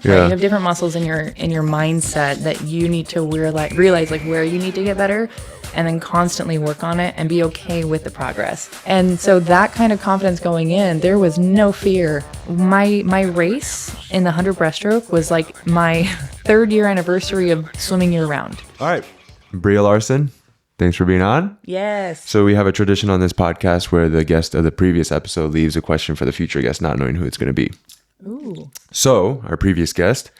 Yeah. Right? You have different muscles in your mindset that you need to realize like where you need to get better, and then constantly work on it and be okay with the progress. And so that kind of confidence going in, there was no fear. My race in the 100 breaststroke was like my 3rd year anniversary of swimming year round. All right. Breeja Larson, thanks for being on. Yes. So we have a tradition on this podcast where the guest of the previous episode leaves a question for the future guest, not knowing who it's going to be. Ooh. So our previous guest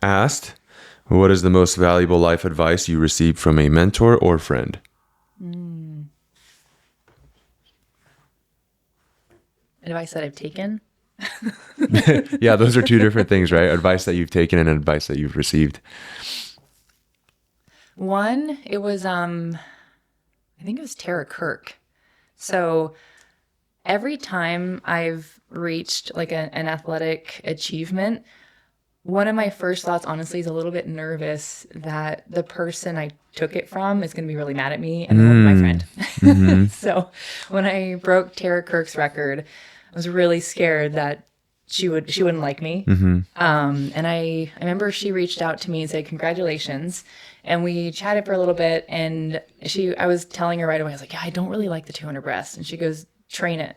asked, what is the most valuable life advice you received from a mentor or friend? Advice that I've taken. Yeah, those are two different things, right? Advice that you've taken and advice that you've received. One, it was I think it was Tara Kirk. So every time I've reached like an athletic achievement, one of my first thoughts, honestly, is a little bit nervous that the person I took it from is going to be really mad at me and won't be my friend. Mm-hmm. So when I broke Tara Kirk's record, I was really scared that she wouldn't like me. Mm-hmm. And I remember she reached out to me and said, congratulations. And we chatted for a little bit, and I was telling her right away, I was like, yeah, I don't really like the 200 breast. And she goes, train it.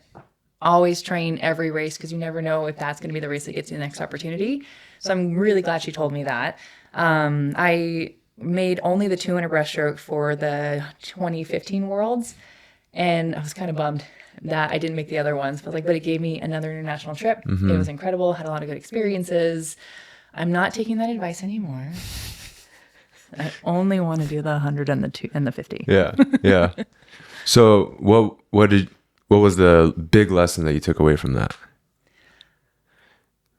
Always train every race, because you never know if that's going to be the race that gets you the next opportunity. So I'm really glad she told me that. I made only the 200 breaststroke for the 2015 Worlds, and I was kind of bummed that I didn't make the other ones. But it gave me another international trip. Mm-hmm. It was incredible. Had a lot of good experiences. I'm not taking that advice anymore. I only want to do the 100 and the 50. Yeah, yeah. So what was the big lesson that you took away from that?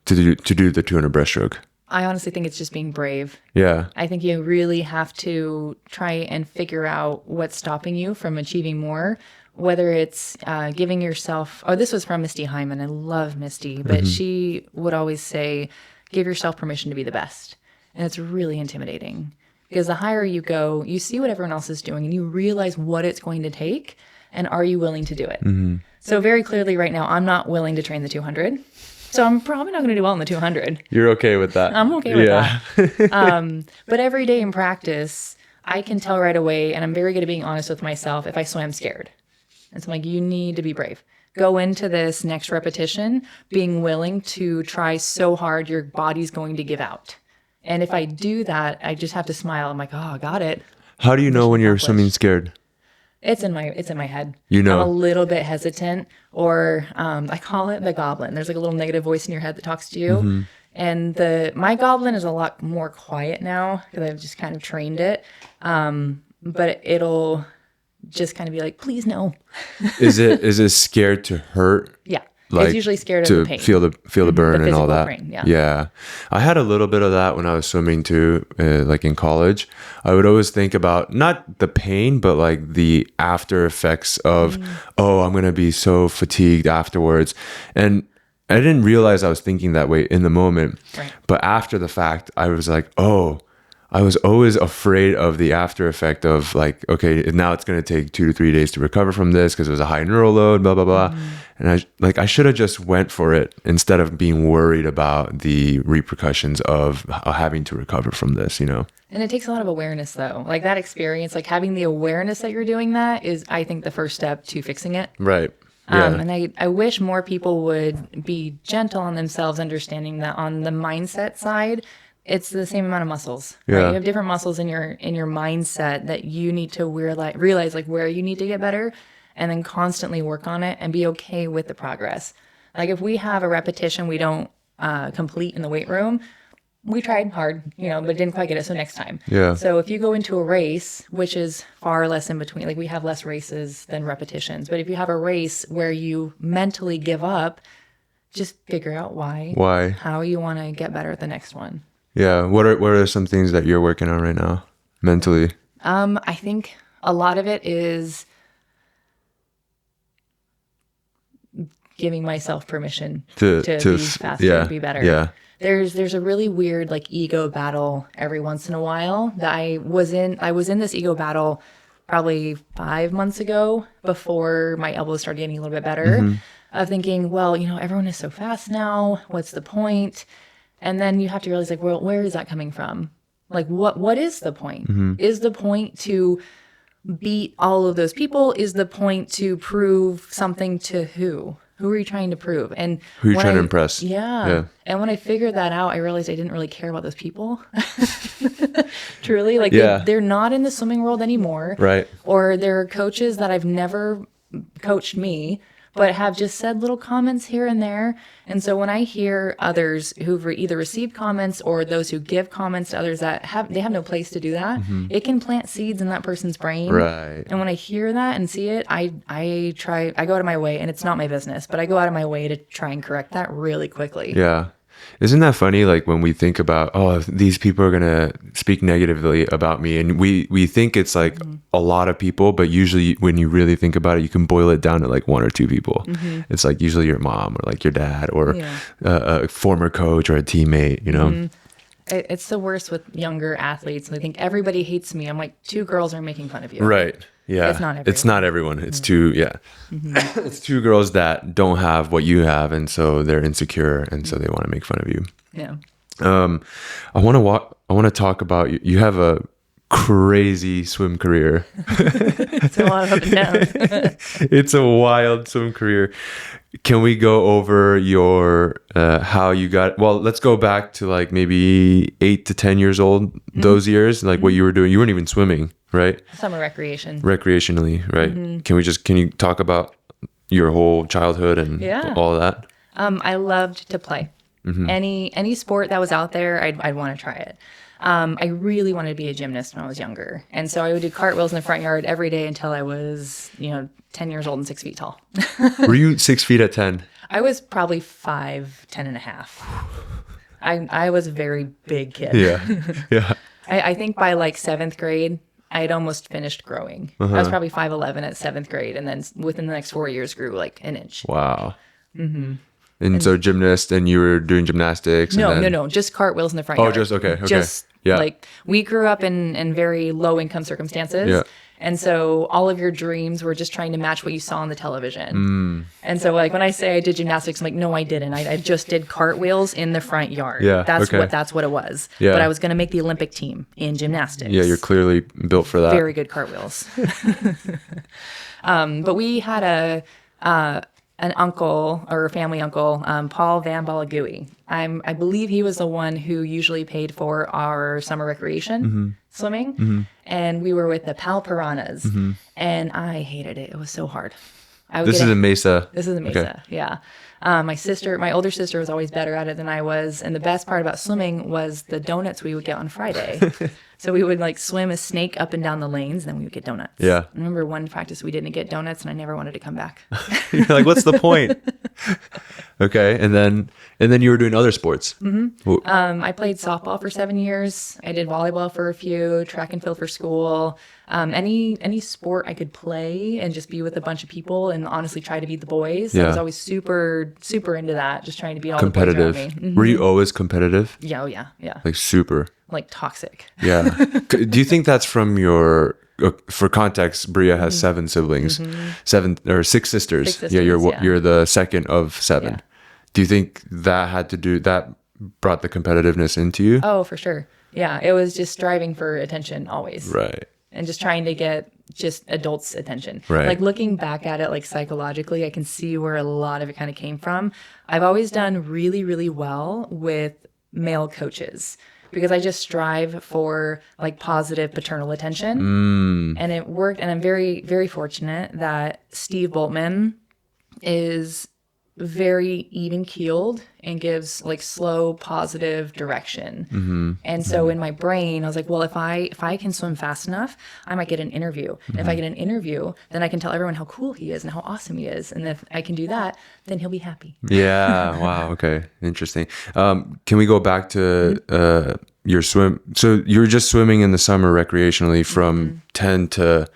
To do the 200 breaststroke? I honestly think it's just being brave. Yeah. I think you really have to try and figure out what's stopping you from achieving more, whether it's giving yourself, this was from Misty Hyman. I love Misty, but she would always say, give yourself permission to be the best. And it's really intimidating, because the higher you go, you see what everyone else is doing and you realize what it's going to take, and are you willing to do it? Mm-hmm. So very clearly right now, I'm not willing to train the 200. So I'm probably not going to do well in the 200. You're okay with that? I'm okay with that. But every day in practice, I can tell right away, and I'm very good at being honest with myself, if I swam scared. And so I'm like, you need to be brave. Go into this next repetition being willing to try so hard your body's going to give out. And if I do that, I just have to smile. I'm like, oh, I got it. How do you know when you're swimming scared? It's in my head. You know. I'm a little bit hesitant, or I call it the goblin. There's like a little negative voice in your head that talks to you. Mm-hmm. And my goblin is a lot more quiet now, because I've just kind of trained it. But it'll just kind of be like, please no. Is it scared to hurt? Yeah. Like, it's usually scared of to the pain. feel the burn and all that. Pain, yeah. I had a little bit of that when I was swimming too, like in college. I would always think about not the pain, but like the after effects of, I'm going to be so fatigued afterwards. And I didn't realize I was thinking that way in the moment. Right. But after the fact, I was like, I was always afraid of the after effect of like, okay, now it's going to take 2 to 3 days to recover from this because it was a high neural load, blah, blah, blah. And I should have just went for it instead of being worried about the repercussions of having to recover from this, you know? And it takes a lot of awareness though. Like that experience, like having the awareness that you're doing that is, I think, the first step to fixing it. Right. Yeah. And I wish more people would be gentle on themselves, understanding that on the mindset side, it's the same amount of muscles. Yeah. Right? You have different muscles in your mindset that you need to realize like where you need to get better, and then constantly work on it and be okay with the progress. Like if we have a repetition we don't complete in the weight room, we tried hard, but didn't quite get it. So next time. Yeah. So if you go into a race, which is far less in between, like we have less races than repetitions, but if you have a race where you mentally give up, just figure out why, how you want to get better at the next one. Yeah. What are some things that you're working on right now mentally? I think a lot of it is giving myself permission to be faster, to be better. Yeah. There's a really weird like ego battle every once in a while that I was in this ego battle probably 5 months ago, before my elbows started getting a little bit better, of thinking, well, everyone is so fast now. What's the point? And then you have to realize, like, well, where is that coming from? Like, what is the point? Is the point to beat all of those people? Is the point to prove something to who? Who are you trying to prove? And Who are you when trying to impress? Yeah. And when I figured that out, I realized I didn't really care about those people. Truly, like they're not in the swimming world anymore. Right. Or they're coaches that I've never coached me, but have just said little comments here and there. And so when I hear others who've either received comments or those who give comments to others that have no place to do that, it can plant seeds in that person's brain. Right. And when I hear that and see it, I go out of my way, and it's not my business, but I go out of my way to try and correct that really quickly. Yeah. Isn't that funny? Like when we think about, oh, these people are going to speak negatively about me. And we think it's like a lot of people, but usually when you really think about it, you can boil it down to like one or two people. It's like usually your mom or like your dad or a former coach or a teammate, you know? It's the worst with younger athletes. They think everybody hates me. I'm like, 2 girls are making fun of you. Right. Yeah. It's not everyone. It's two. Yeah. It's 2 girls that don't have what you have. And so they're insecure. And so they want to make fun of you. Yeah. I want to talk about, you have a crazy swim career. It's a lot of up and down. It's a wild swim career. Can we go over your how you got, well, let's go back to like maybe 8 to 10 years old, those years, like what you were doing. You weren't even swimming, right? Summer recreation. Recreationally, right? Can you talk about your whole childhood and all of that? I loved to play. Any sport that was out there, I'd want to try it. I really wanted to be a gymnast when I was younger. And so I would do cartwheels in the front yard every day until I was, 10 years old and 6 feet tall. Were you 6 feet at 10? I was probably 5, 10 and a half. I was a very big kid. Yeah. I think by like 7th grade, I had almost finished growing. I was probably 5'11" at 7th grade. And then within the next 4 years grew like an inch. Wow. And so gymnast, and you were doing gymnastics? No. Just cartwheels in the front yard. Okay. Just yeah. like we grew up in very low income circumstances. Yeah. And so all of your dreams were just trying to match what you saw on the television. And so like when I say I did gymnastics, I'm like, no, I didn't. I just did cartwheels in the front yard. Yeah. That's what it was. Yeah. But I was going to make the Olympic team in gymnastics. Yeah, you're clearly built for that. Very good cartwheels. But we had an uncle or a family uncle, Paul Van Balagui. I believe he was the one who usually paid for our summer recreation swimming. And we were with the Pal Piranhas. And I hated it. It was so hard. This is in Mesa. This is in Mesa, yeah. My older sister was always better at it than I was. And the best part about swimming was the donuts we would get on Friday. So we would like swim a snake up and down the lanes, and then we would get donuts. Yeah. I remember one practice we didn't get donuts, and I never wanted to come back. You're like, what's the point? Okay. And then you were doing other sports. I played softball for 7 years. I did volleyball for a few, track and field for school. Any sport I could play and just be with a bunch of people and honestly try to beat the boys. I was always super, super into that, just trying to beat all the boys around me. Were you always competitive? Yeah, yeah. Like super. Like toxic. Yeah. Do you think that's from your, for context, Breeja has 7 siblings, 7 or 6 sisters. 6 sisters, you're the second of 7. Yeah. Do you think that brought the competitiveness into you? Oh, for sure. Yeah, it was just striving for attention always. Right. And just trying to get just adults' attention. Right. Like looking back at it, like psychologically, I can see where a lot of it kind of came from. I've always done really, really well with male coaches because I just strive for like positive paternal attention. And it worked. And I'm very, very fortunate that Steve Boltman is very even keeled and gives like slow positive direction. And so in my brain I was like, well, if I can swim fast enough, I might get an interview. And if I get an interview, then I can tell everyone how cool he is and how awesome he is, and if I can do that, then he'll be happy. Yeah. Wow. Okay. Interesting. Can we go back to your swim? So you were just swimming in the summer recreationally from 10 to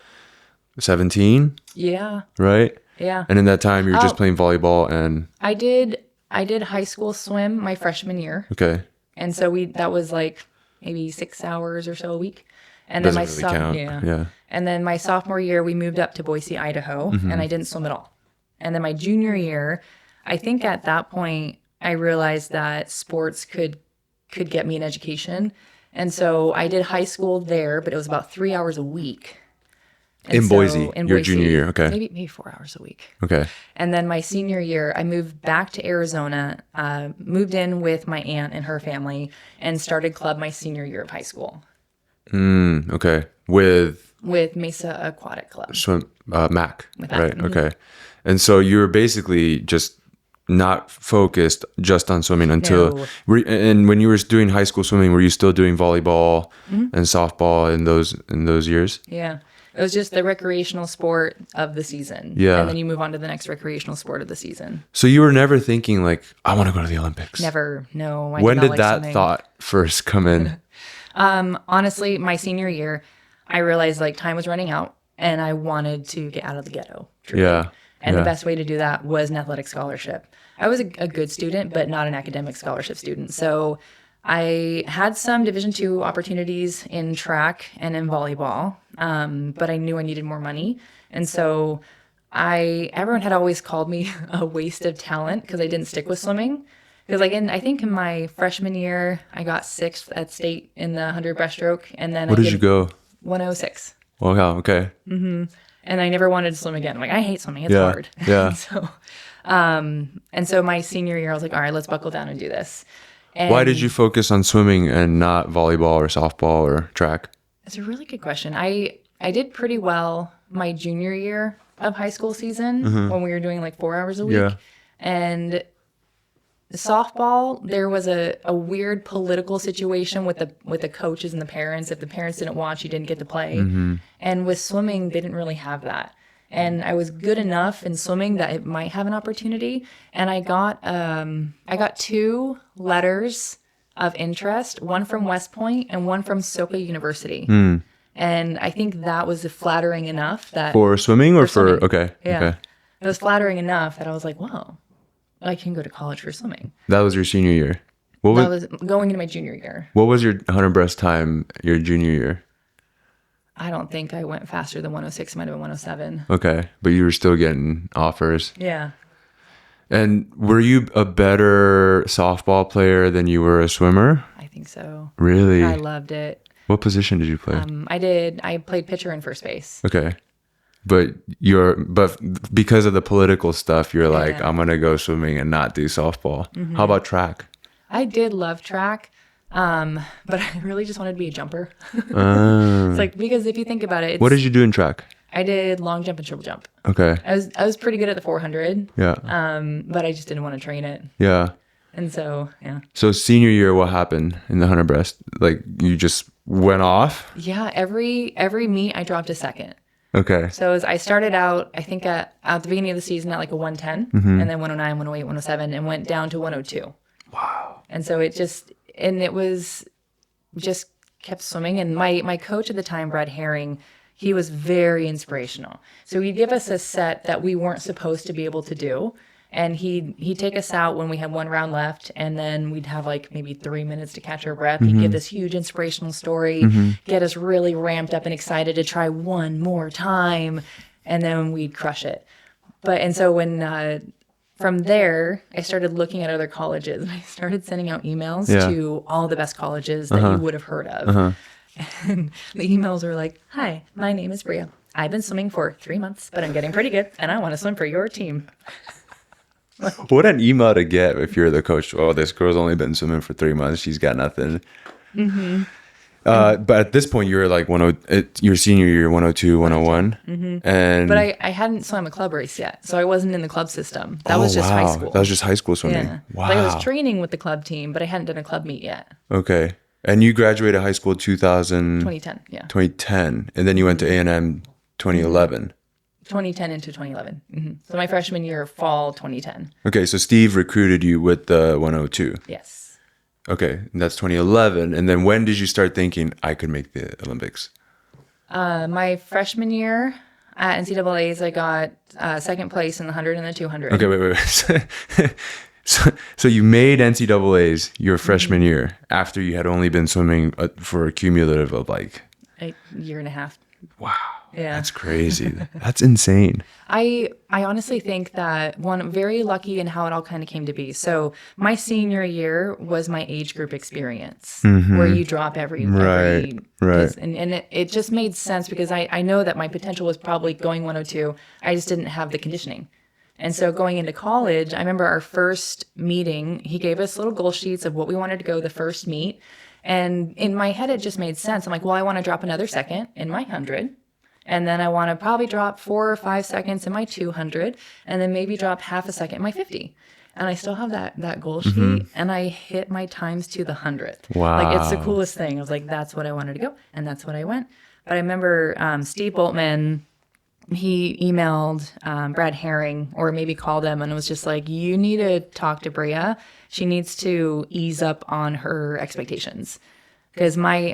17? Yeah. Right? Yeah. And in that time, you were just playing volleyball and... I did high school swim my freshman year. Okay. And so that was like maybe 6 hours or so a week. And Doesn't then really count. Yeah. And then my sophomore year, we moved up to Boise, Idaho, and I didn't swim at all. And then my junior year, I think at that point, I realized that sports could could get me an education. And so I did high school there, but it was about 3 hours a week. And in so- Boise, in your Boise, junior year. Okay. maybe 4 hours a week. Okay. And then my senior year, I moved back to Arizona, moved in with my aunt and her family, and started club my senior year of high school Okay. With Mesa Aquatic Club. swim, Mac. Mac, Right. Okay. And so you were basically just not focused just on swimming until, No. and when you were doing high school swimming, were you still doing volleyball and softball in those years? Yeah. It was just the recreational sport of the season. Yeah. And then you move on to the next recreational sport of the season. So you were never thinking like, I want to go to the Olympics. Never. No. When not did like that swimming. thought first come in? Honestly, my senior year, I realized like time was running out and I wanted to get out of the ghetto. Truly. Yeah. And yeah. the best way to do that was an athletic scholarship. I was a good student, but not an academic scholarship student. So I had some Division II opportunities in track and in volleyball, but I knew I needed more money. And so everyone had always called me a waste of talent because I didn't stick with swimming. Because like I think in my freshman year, I got 6th at state in the 100 breaststroke. And then What did you go? 106. Oh, wow. Okay. And I never wanted to swim again. I'm like, I hate swimming. It's Yeah, hard. yeah. So my senior year, I was like, all right, let's buckle down and do this. And Why did you focus on swimming and not volleyball or softball or track? It's a really good question. I did pretty well my junior year of high school season when we were doing like 4 hours a week. Yeah. And softball, there was a weird political situation with the coaches and the parents. If the parents didn't watch, you didn't get to play. And with swimming, they didn't really have that. And I was good enough in swimming that it might have an opportunity. And I got 2 letters of interest, one from West Point and one from Soka University. And I think that was flattering enough that For swimming or for swimming. okay. Yeah. Okay. It was flattering enough that I was like, wow, I can go to college for swimming. That was your senior year. What That was was going into my junior year. what was your 100 breast time your junior year? I don't think I went faster than 106. It might have been 107. Okay, but you were still getting offers. Yeah. And were you a better softball player than you were a swimmer? I think so. Really? I loved it. What position did you play? I played pitcher and first base. Okay. But because of the political stuff, you're like, Yeah. I'm gonna go swimming and not do softball. How about track? I did love track. But I really just wanted to be a jumper. It's like, because if you think about it, What did you do in track? I did long jump and triple jump. Okay. I was pretty good at the 400. Yeah. But I just didn't want to train it. Yeah. And so, yeah. So senior year, what happened in the 100 breast? Like you just went off? Yeah, every meet I dropped a second. Okay. So I started out, I think at the beginning of the season at like a 110, and then 109, 108, 107, and went down to 102. Wow. And so it was just kept swimming. And my coach at the time, Brad Herring, he was very inspirational. So he'd give us a set that we weren't supposed to be able to do. And he'd take us out when we had one round left, and then we'd have like maybe 3 minutes to catch our breath. He'd give this huge inspirational story, get us really ramped up and excited to try one more time, and then we'd crush it. And so when from there, I started looking at other colleges. I started sending out emails to all the best colleges that you would have heard of. And the emails were like, "Hi, my name is Breeja. I've been swimming for 3 months, but I'm getting pretty good, and I want to swim for your team." What an email to get if you're the coach. Oh, this girl's only been swimming for 3 months. She's got nothing. But at this point, you're like your senior year, 102, 101. And But I hadn't swum a club race yet, so I wasn't in the club system. That was just high school. That was just high school swimming. Yeah. Wow. Like I was training with the club team, but I hadn't done a club meet yet. Okay. And you graduated high school 2010, yeah. 2010. And then you went to A&M 2011. 2010 into 2011. So my freshman year, fall 2010. Okay. So Steve recruited you with the 102. Yes. Okay. And that's 2011. And then when did you start thinking I could make the Olympics? My freshman year at NCAA's, I got second place in the 100 and the 200. Okay. Wait. So you made NCAA's your freshman year after you had only been swimming for a cumulative of like A year and a half. Wow. Yeah. That's crazy. That's insane. I honestly think that I'm very lucky in how it all kind of came to be. So my senior year was my age group experience where you drop every Right. Right. and it just made sense because I know that my potential was probably going 102. I just didn't have the conditioning. And so going into college, I remember our first meeting, he gave us little goal sheets of what we wanted to go the first meet. And in my head, it just made sense. I'm like, well, I want to drop another second in my 100. And then I want to probably drop 4 or 5 seconds in my 200 and then maybe drop half a second in my 50. And I still have that goal sheet and I hit my times to the 100th. Wow. Like it's the coolest thing. I was like, that's what I wanted to go. And that's what I went. But I remember Steve Boltman, he emailed Brad Herring or maybe called him and was just like, you need to talk to Breeja. She needs to ease up on her expectations. Because my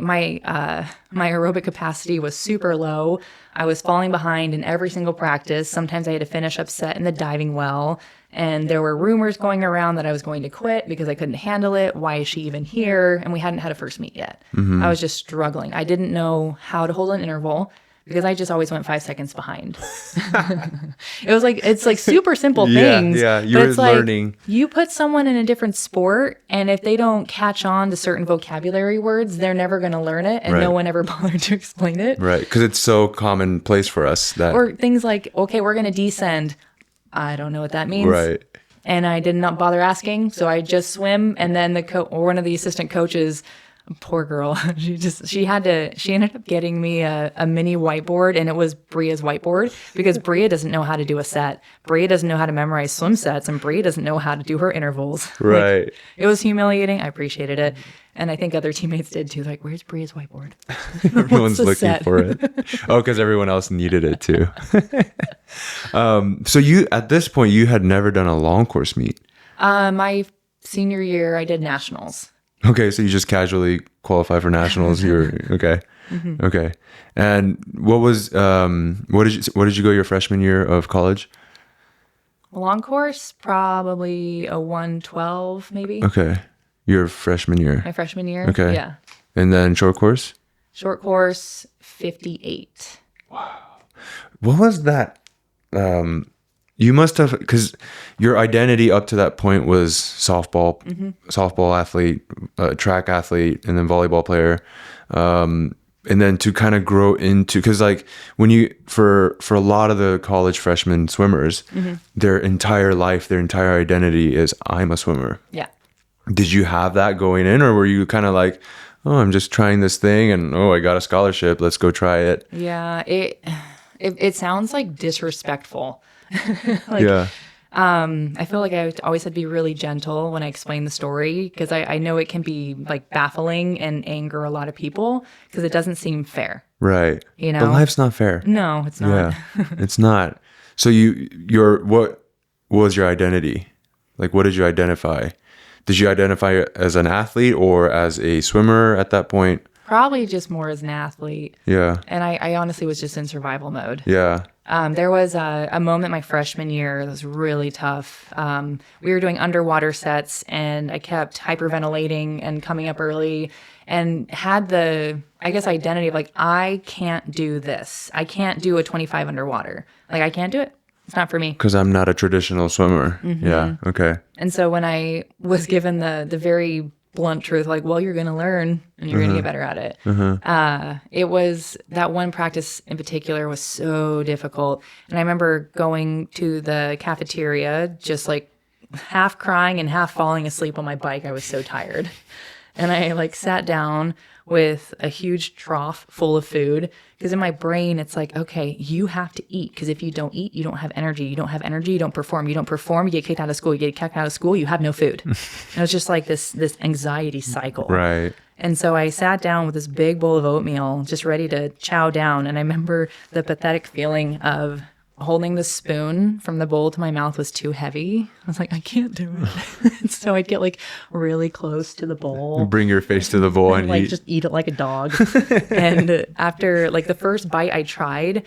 aerobic capacity was super low. I was falling behind in every single practice. Sometimes I had to finish upset in the diving well. And there were rumors going around that I was going to quit because I couldn't handle it. Why is she even here? And we hadn't had a first meet yet. I was just struggling. I didn't know how to hold an interval because I just always went 5 seconds behind. It's like super simple things. Yeah, you but were it's like, learning. you put someone in a different sport, and if they don't catch on to certain vocabulary words, they're never going to learn it, and no one ever bothered to explain it. Right, because it's so commonplace for us that. Or things like, okay, we're going to descend. I don't know what that means. Right. And I did not bother asking, so I just swim, and then one of the assistant coaches, poor girl, she ended up getting me a mini whiteboard, and it was Breeja's whiteboard because Breeja doesn't know how to do a set. Breeja doesn't know how to memorize swim sets, and Breeja doesn't know how to do her intervals. Right. Like, it was humiliating. I appreciated it. And I think other teammates did too. Like, where's Breeja's whiteboard? Everyone's looking for it. Oh, because everyone else needed it too. So you, at this point, you had never done a long course meet. My senior year, I did nationals. Okay, so you just casually qualify for nationals. You're okay. Okay. And what did you go your freshman year of college? Long course, probably a 112 maybe. Okay. Your freshman year. My freshman year. Okay. Yeah. And then short course? Short course, 58. What was that? You must have, because your identity up to that point was softball athlete, track athlete, and then volleyball player. And then to kind of grow into, because like when you, for a lot of the college freshman swimmers, their entire life, their entire identity is I'm a swimmer. Yeah. Did you have that going in, or were you kind of like, oh, I'm just trying this thing and oh, I got a scholarship, let's go try it? Yeah. It sounds like disrespectful. Yeah. I feel like I always had to be really gentle when I explain the story because I know it can be like baffling and anger a lot of people because it doesn't seem fair. Right. You know? But life's not fair. No, it's not. Yeah, it's not. So what was your identity? Like, what did you identify? Did you identify as an athlete or as a swimmer at that point? Probably just more as an athlete. Yeah. And I honestly was just in survival mode. Yeah. There was a moment my freshman year that was really tough. We were doing underwater sets, and I kept hyperventilating and coming up early and had the, I guess, identity of like, I can't do this. I can't do a 25 underwater. Like, I can't do it. It's not for me. Because I'm not a traditional swimmer. Yeah. Okay. And so when I was given the very blunt truth, like, well, you're going to learn and you're going to get better at it. It was that one practice in particular was so difficult. And I remember going to the cafeteria, just like half crying and half falling asleep on my bike. I was so tired. And I like sat down with a huge trough full of food because in my brain, it's like, okay, you have to eat because if you don't eat, you don't have energy. You don't have energy, you don't perform. You don't perform, you get kicked out of school. You get kicked out of school, you have no food. And it was just like this anxiety cycle. Right. And so I sat down with this big bowl of oatmeal, just ready to chow down. And I remember the pathetic feeling of holding the spoon from the bowl to my mouth was too heavy. I was like, I can't do it. So I'd get like really close to the bowl. Bring your face to the bowl and like eat. just eat it like a dog. And after like the first bite I tried,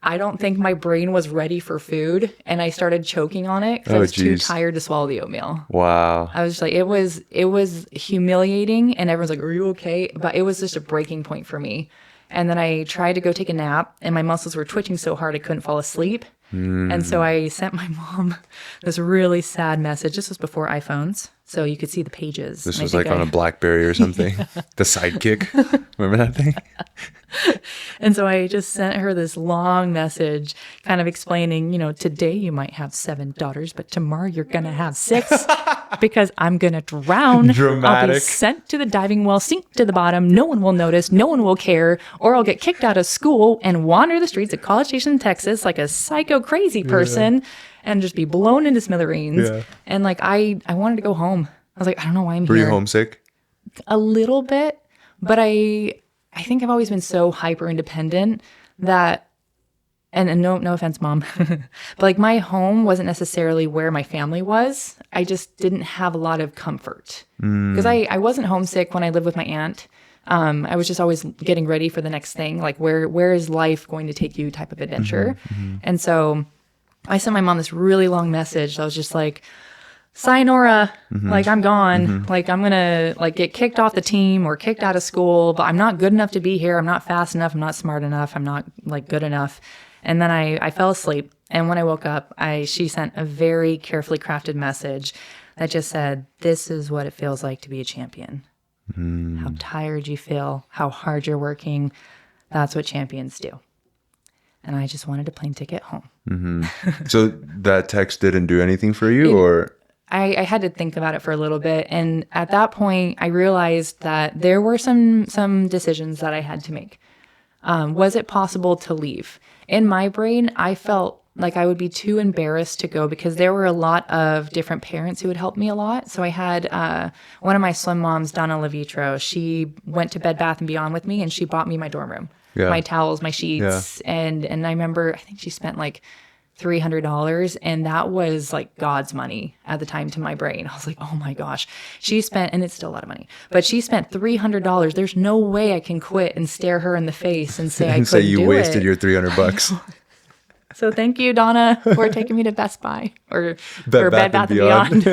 I don't think my brain was ready for food. And I started choking on it because I was too tired to swallow the oatmeal. Wow. I was just like, it was humiliating. And everyone's like, are you okay? But it was just a breaking point for me. And then I tried to go take a nap, and my muscles were twitching so hard I couldn't fall asleep. And so I sent my mom this really sad message. This was before iPhones, so you could see the pages. This was like on a BlackBerry or something. The Sidekick. Remember that thing? And so I just sent her this long message kind of explaining, today you might have 7 daughters, but tomorrow you're going to have 6 because I'm going to drown. Dramatic. I'll be sent to the diving well, sink to the bottom. No one will notice. No one will care. Or I'll get kicked out of school and wander the streets of College Station, Texas like a psycho crazy person and just be blown into smithereens. Yeah. And like, I wanted to go home. I was like, I don't know why I'm here. Were you homesick? A little bit, but I think I've always been so hyper independent that, and no offense, Mom, but like my home wasn't necessarily where my family was. I just didn't have a lot of comfort because I wasn't homesick when I lived with my aunt. I was just always getting ready for the next thing, like where is life going to take you type of adventure. And so I sent my mom this really long message. I was just like, sayonara, like I'm gone, like I'm gonna like get kicked off the team or kicked out of school, but I'm not good enough to be here. I'm not fast enough. I'm not smart enough. I'm not like good enough. And then I fell asleep. And when I woke up, she sent a very carefully crafted message that just said, this is what it feels like to be a champion. How tired you feel, how hard you're working. That's what champions do. And I just wanted a plane ticket home. So that text didn't do anything for you or? I had to think about it for a little bit. And at that point, I realized that there were some decisions that I had to make. Was it possible to leave? In my brain, I felt like I would be too embarrassed to go because there were a lot of different parents who would help me a lot. So I had one of my swim moms, Donna Levitro. She went to Bed Bath & Beyond with me, and she bought me my dorm room, my towels, my sheets. And I remember, I think she spent like $300, and that was like God's money at the time to my brain. I was like, oh my gosh, she spent, and it's still a lot of money, but she spent $300. There's no way I can quit and stare her in the face and say I couldn't do it. Say you wasted your $300. So thank you, Donna, for taking me to Best Buy or Bed Bath & Beyond.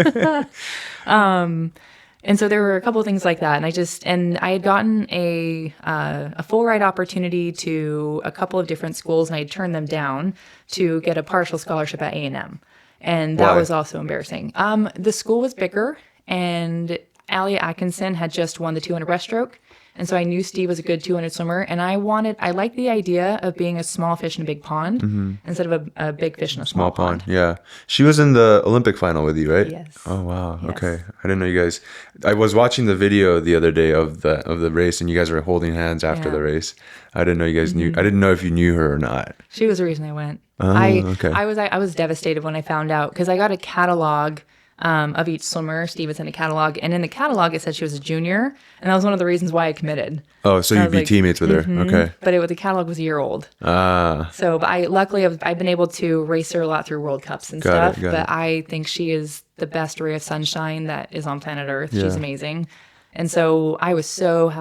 And so there were a couple of things like that. And I had gotten a full ride opportunity to a couple of different schools, and I had turned them down to get a partial scholarship at A&M. And that was also embarrassing. The school was bigger, and Alia Atkinson had just won the 200 breaststroke. And so I knew Steve was a good 200 swimmer, and I liked the idea of being a small fish in a big pond instead of a big fish in a small pond. Yeah. She was in the Olympic final with you, right? Yes. Oh, wow. Yes. Okay. I didn't know you guys. I was watching the video the other day of the race, and you guys were holding hands after the race. I didn't know you guys knew. I didn't know if you knew her or not. She was the reason I went. Oh, okay. I was devastated when I found out because I got a catalog of each swimmer. Steve had sent a catalog, and in the catalog it said she was a junior, and that was one of the reasons why I committed. Oh, so you'd be teammates with her. Okay. But the catalog was a year old. So, but luckily I've been able to race her a lot through World Cups and stuff. But I think she is the best ray of sunshine that is on planet Earth. Yeah. She's amazing. And so I was so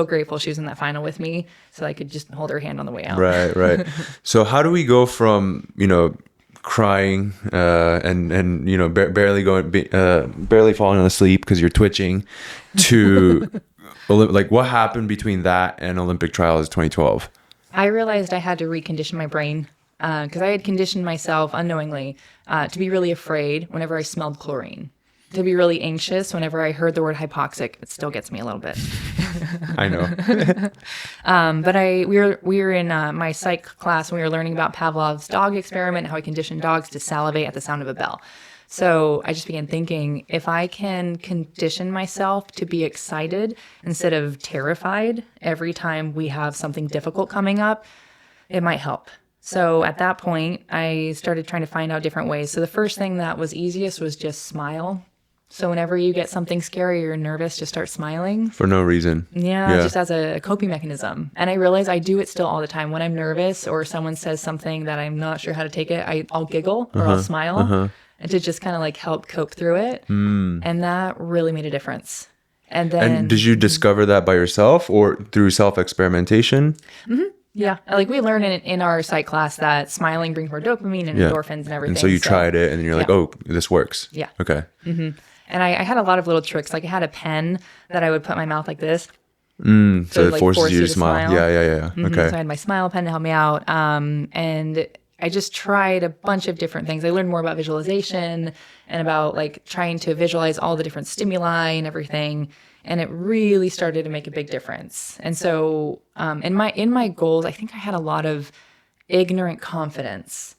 grateful she was in that final with me, so I could just hold her hand on the way out. Right. So how do we go from, crying and barely falling asleep because you're twitching to like what happened between that and Olympic trials 2012? I realized I had to recondition my brain because I had conditioned myself unknowingly to be really afraid whenever I smelled chlorine, to be really anxious whenever I heard the word hypoxic. It still gets me a little bit. I know. But we were in my psych class, and we were learning about Pavlov's dog experiment, how he conditioned dogs to salivate at the sound of a bell. So I just began thinking, if I can condition myself to be excited instead of terrified every time we have something difficult coming up, it might help. So at that point, I started trying to find out different ways. So the first thing that was easiest was just smile. So whenever you get something scary or nervous, just start smiling. For no reason. Yeah, just as a coping mechanism. And I realize I do it still all the time. When I'm nervous or someone says something that I'm not sure how to take it, I'll giggle or I'll smile and to just kind of like help cope through it. And that really made a difference. And did you discover that by yourself or through self-experimentation? Yeah. Like we learn in our psych class that smiling brings more dopamine and endorphins and everything. And so you tried it and then you're like, oh, this works. Yeah. Okay. And I had a lot of little tricks. Like I had a pen that I would put in my mouth like this. So it like, forces force you you to to smile. smile. Yeah. Okay. So I had my smile pen to help me out. And I just tried a bunch of different things. I learned more about visualization and about like trying to visualize all the different stimuli and everything. And it really started to make a big difference. And so in my goals, I think I had a lot of ignorant confidence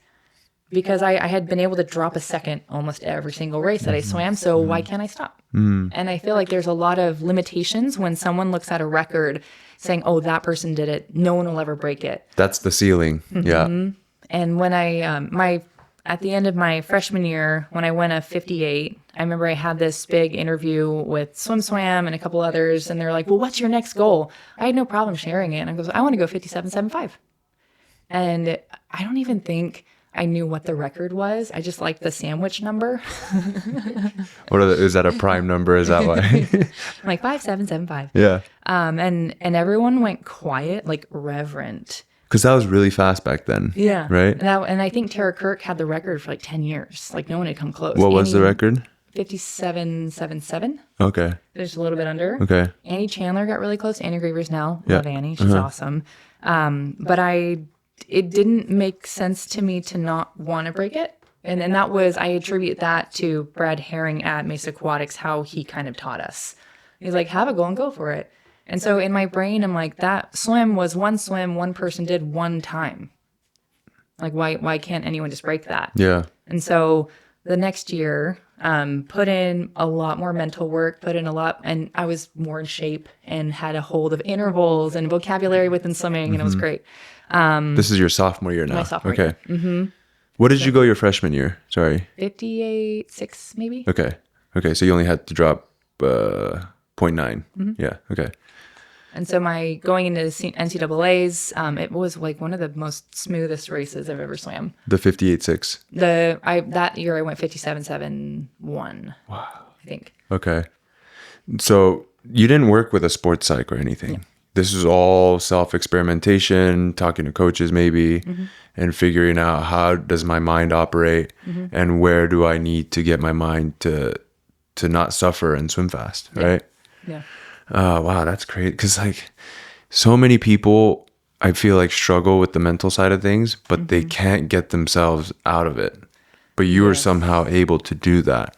because I had been able to drop a second almost every single race that I swam. So why can't I stop? And I feel like there's a lot of limitations when someone looks at a record saying, oh, that person did it. No one will ever break it. That's the ceiling. Yeah. And when I, at the end of my freshman year, when I went a 58, I remember I had this big interview with Swam and a couple others. And they're like, well, what's your next goal? I had no problem sharing it. And I goes, I want to go 57.75. And I don't even think I knew what the record was. I just liked the sandwich number. Is that a prime number? Is that why? I'm like 5775. Yeah. And everyone went quiet, like reverent. Because that was really fast back then. Yeah. Right? And I think Tara Kirk had the record for like 10 years. Like no one had come close. What was the record? 57.77. Okay. Just a little bit under. Okay. Annie Chandler got really close. Annie Grievers now. Yeah. Love Annie. She's awesome. But it didn't make sense to me to not want to break it. And that was, I attribute that to Brad Herring at Mesa Aquatics, how he kind of taught us. He's like, have a goal and go for it. And so in my brain, I'm like, that swim was one swim one person did one time. Like, why can't anyone just break that? Yeah. And so the next year, put in a lot more mental work, and I was more in shape and had a hold of intervals and vocabulary within swimming, and it was great. This is your sophomore year now. My sophomore year. year. What did you go your freshman year? Sorry. 58.6 maybe. Okay. So you only had to drop 0.9. Yeah. Okay. And so my going into the NCAA's, it was like one of the most smoothest races I've ever swam. The 58.6. That year I went 57.71. Wow. I think. Okay. So you didn't work with a sports psych or anything. Yeah. This is all self-experimentation, talking to coaches maybe, and figuring out how does my mind operate and where do I need to get my mind to not suffer and swim fast, right? Yeah. Oh, wow, that's great. Because like so many people, I feel like struggle with the mental side of things, but they can't get themselves out of it. But you were somehow able to do that.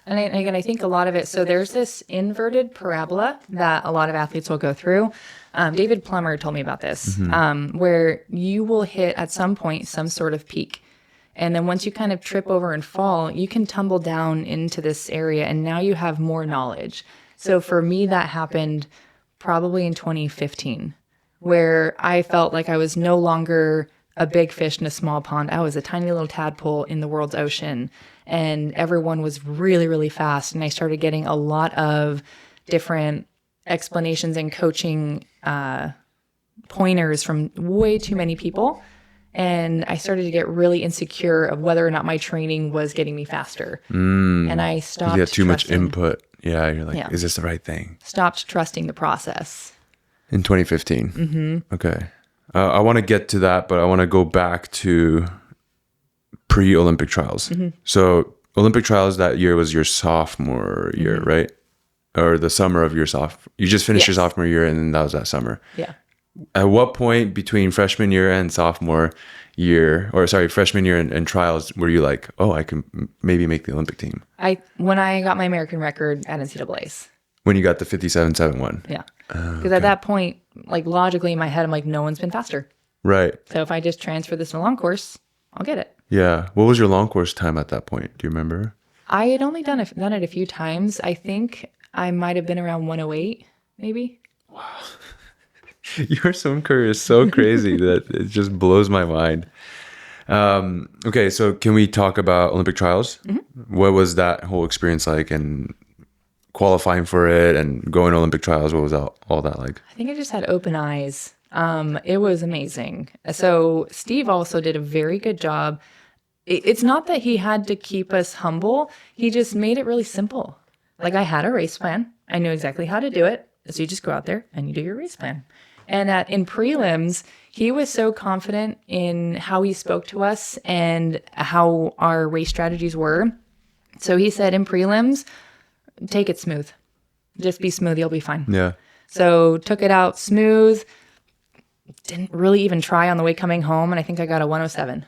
And again, I think a lot of it, so there's this inverted parabola that a lot of athletes will go through. David Plummer told me about this, where you will hit at some point some sort of peak. And then once you kind of trip over and fall, you can tumble down into this area and now you have more knowledge. So for me, that happened probably in 2015, where I felt like I was no longer a big fish in a small pond. I was a tiny little tadpole in the world's ocean, and everyone was really, really fast. And I started getting a lot of different explanations and coaching pointers from way too many people. And I started to get really insecure of whether or not my training was getting me faster. And I stopped. You had too much trusting. input. Yeah, you're like, is this the right thing? Stopped trusting the process. In 2015. Okay. I want to get to that, but I want to go back to pre-Olympic trials. So Olympic trials that year was your sophomore year, right? Or the summer of your you just finished your sophomore year and then that was that summer. Yeah. At what point between freshman year and sophomore year, freshman year and trials, were you like, oh, I can maybe make the Olympic team? When I got my American record at NCAA's. When you got the 57.71. Yeah. Because at that point, like logically in my head, I'm like, no one's been faster. Right. So if I just transfer this to a long course, I'll get it. Yeah. What was your long course time at that point? Do you remember? I had only done it a few times. I think I might have been around 108, maybe. Wow. Your swim career is so crazy that it just blows my mind. Okay, so can we talk about Olympic trials? What was that whole experience like, and qualifying for it and going to Olympic trials? What was all that like? I think I just had open eyes. It was amazing. So Steve also did a very good job. It's not that he had to keep us humble. He just made it really simple. Like I had a race plan. I knew exactly how to do it. So you just go out there and you do your race plan. And in prelims, he was so confident in how he spoke to us and how our race strategies were. So he said in prelims, take it smooth. Just be smooth. You'll be fine. Yeah. So took it out smooth. Didn't really even try on the way coming home. And I think I got a 107.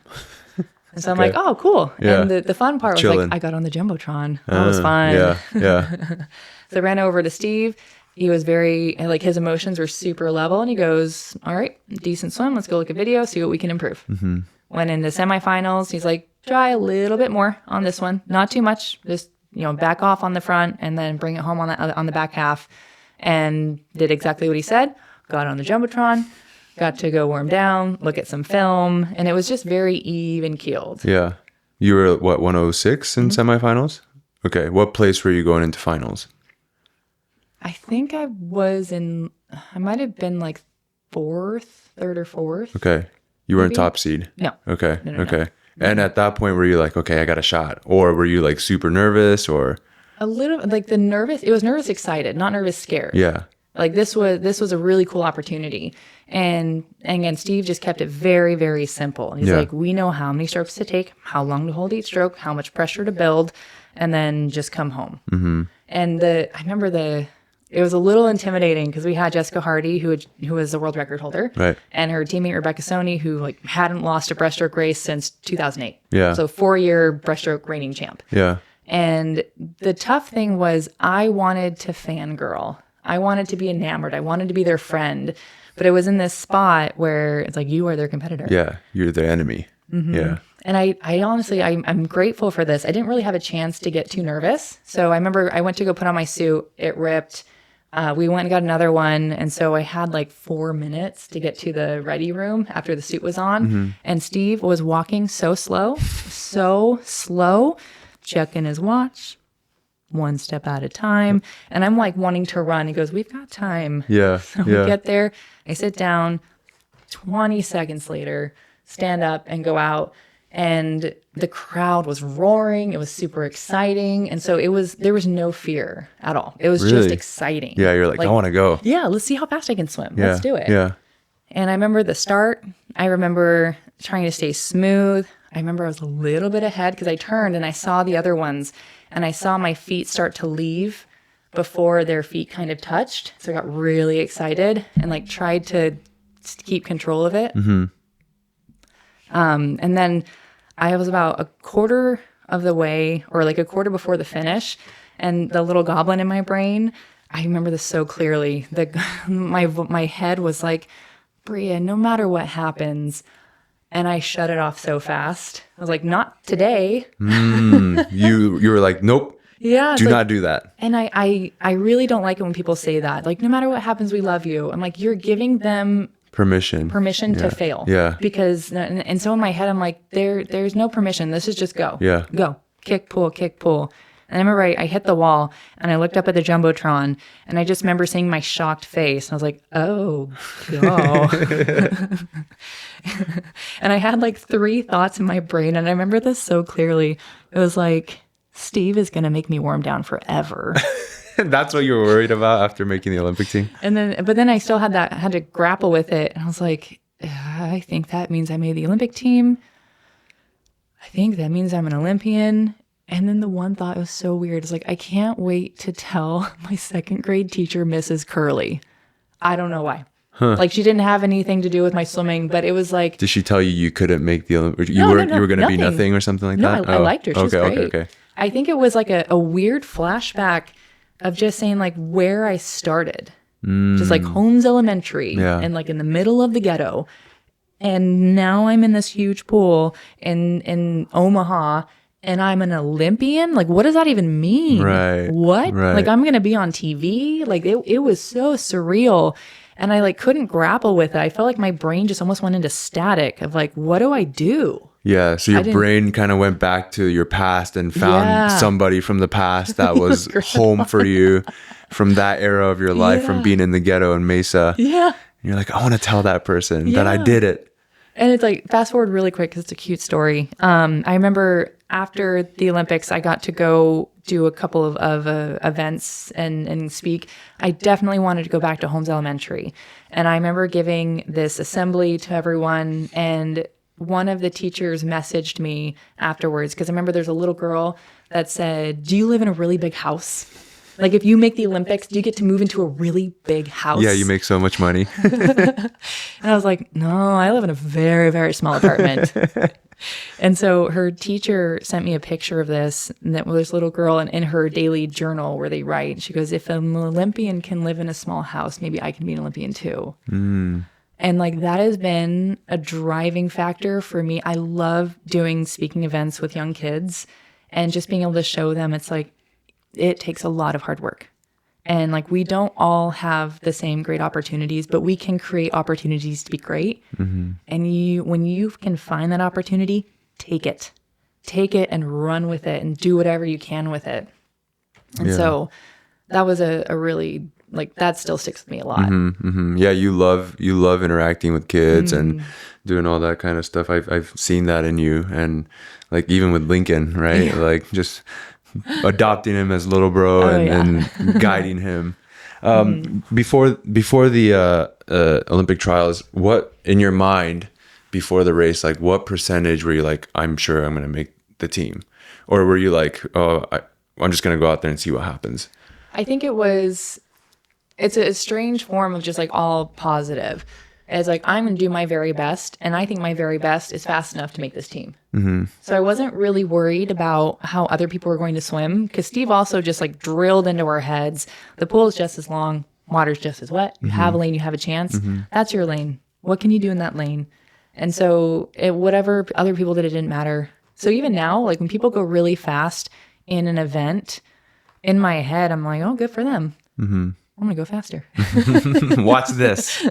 And so I'm like, oh, cool. Yeah. And the fun part was like, I got on the Jumbotron. That was fun. Yeah. So I ran over to Steve. He was very, like, his emotions were super level. And he goes, all right, decent swim. Let's go look at video, see what we can improve. Went into semifinals. He's like, try a little bit more on this one. Not too much. Just, back off on the front and then bring it home on the back half. And did exactly what he said. Got on the Jumbotron. Got to go warm down, look at some film, and it was just very even keeled. Yeah. You were, what, 106 in semifinals? Okay. What place were you going into finals? I think I might have been like third or fourth. Okay. You weren't top seed? No. Okay. No. Okay. And at that point, were you like, okay, I got a shot? Or were you like super nervous or? A little, like it was nervous excited, not nervous scared. Yeah. Like this was a really cool opportunity. And again, Steve just kept it very, very simple. He's like, we know how many strokes to take, how long to hold each stroke, how much pressure to build, and then just come home. And I remember it was a little intimidating because we had Jessica Hardy, who was the world record holder, right, and her teammate Rebecca Sony, who like hadn't lost a breaststroke race since 2008. Yeah. So 4-year breaststroke reigning champ. Yeah. And the tough thing was I wanted to fangirl. I wanted to be enamored. I wanted to be their friend. But it was in this spot where it's like, you are their competitor. Yeah. You're their enemy. Yeah. And I honestly, I'm grateful for this. I didn't really have a chance to get too nervous. So I remember I went to go put on my suit. It ripped. We went and got another one. And so I had like 4 minutes to get to the ready room after the suit was on. And Steve was walking so slow, checking his watch, one step at a time. And I'm like wanting to run. He goes, we've got time. Yeah. So we get there. I sit down. 20 seconds later, stand up and go out. And the crowd was roaring. It was super exciting. And so there was no fear at all. It was just exciting. Yeah. You're like, I want to go. Yeah. Let's see how fast I can swim. Yeah. Let's do it. Yeah. And I remember the start. I remember trying to stay smooth. I remember I was a little bit ahead because I turned and I saw the other ones and I saw my feet start to leave before their feet kind of touched. So I got really excited and like tried to keep control of it. And then I was about a quarter of the way or like a quarter before the finish and the little goblin in my brain, I remember this so clearly. My head was like, Breeja, no matter what happens. And I shut it off so fast. I was like, not today. You were like, nope. Yeah. Do not do that. And I really don't like it when people say that. Like, no matter what happens, we love you. I'm like, you're giving them permission to fail. Yeah. Because, and so in my head, I'm like, there's no permission. This is just go. Yeah. Go. Kick, pull, kick, pull. And I remember I hit the wall and I looked up at the Jumbotron and I just remember seeing my shocked face. And I was like, oh, God. And I had like 3 thoughts in my brain. And I remember this so clearly. It was like, Steve is going to make me warm down forever. That's what you were worried about after making the Olympic team? But then I still had to grapple with it. And I was like, I think that means I made the Olympic team. I think that means I'm an Olympian. And then the one thought was so weird. It's like, I can't wait to tell my 2nd grade teacher, Mrs. Curley. I don't know why. Like, she didn't have anything to do with my swimming, but it was like... Did she tell you couldn't make the Olympic? You were going to be nothing or something like that? I liked her. She was great. Okay. I think it was like a weird flashback of just saying like where I started. Just like Holmes Elementary and like in the middle of the ghetto. And now I'm in this huge pool in Omaha and I'm an Olympian. Like, what does that even mean? Right. What? Right. Like, I'm going to be on TV? Like, it was so surreal. And I like couldn't grapple with it. I felt like my brain just almost went into static of like, what do I do? Yeah. So your brain kind of went back to your past and found somebody from the past that was home for you from that era of your life, from being in the ghetto in Mesa. Yeah. And you're like, I want to tell that person that I did it. And it's like, fast forward really quick because it's a cute story. I remember after the Olympics, I got to go do a couple of events and speak. I definitely wanted to go back to Holmes Elementary. And I remember giving this assembly to everyone. And one of the teachers messaged me afterwards because I remember there's a little girl that said, do you live in a really big house? Like if you make the Olympics, you get to move into a really big house. Yeah, you make so much money. And I was like, no, I live in a very, very small apartment. And so her teacher sent me a picture of this, and that this little girl in her daily journal where they write, she goes, if an Olympian can live in a small house, maybe I can be an Olympian too. And like that has been a driving factor for me. I love doing speaking events with young kids and just being able to show them it's like, it takes a lot of hard work. And like, we don't all have the same great opportunities, but we can create opportunities to be great. And when you can find that opportunity, take it and run with it and do whatever you can with it. And so that was a really, like, that still sticks with me a lot. Yeah, you love interacting with kids and doing all that kind of stuff. I've seen that in you, and like even with Lincoln, right? Like just adopting him as little bro and guiding him. Before the Olympic trials, what in your mind before the race, like what percentage were you like, I'm sure I'm going to make the team, or were you like, oh, I'm just going to go out there and see what happens? I think it's a strange form of just like all positive. It's like, I'm going to do my very best. And I think my very best is fast enough to make this team. So I wasn't really worried about how other people were going to swim, because Steve also just like drilled into our heads. The pool is just as long. Water's just as wet. You have a lane, you have a chance. That's your lane. What can you do in that lane? And so whatever other people did, it didn't matter. So even now, like when people go really fast in an event, in my head, I'm like, oh, good for them. I'm going to go faster. Watch this.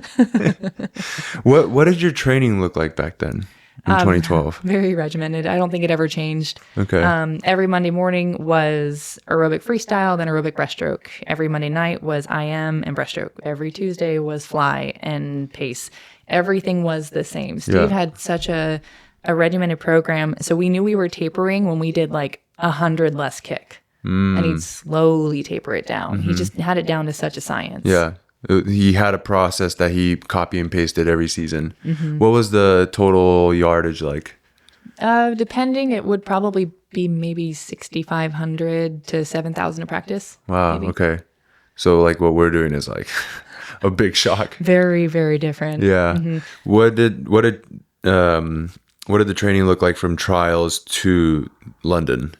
What did your training look like back then in 2012? Very regimented. I don't think it ever changed. Okay. Every Monday morning was aerobic freestyle, then aerobic breaststroke. Every Monday night was IM and breaststroke. Every Tuesday was fly and pace. Everything was the same. Steve had such a regimented program. So we knew we were tapering when we did like 100 less kick. And he'd slowly taper it down. He just had it down to such a science. Yeah. He had a process that he copy and pasted every season. What was the total yardage like? Depending, it would probably be maybe 6,500 to 7,000 a practice. Wow. Maybe. Okay. So like what we're doing is like a big shock. Very, very different. Yeah. What did the training look like from trials to London?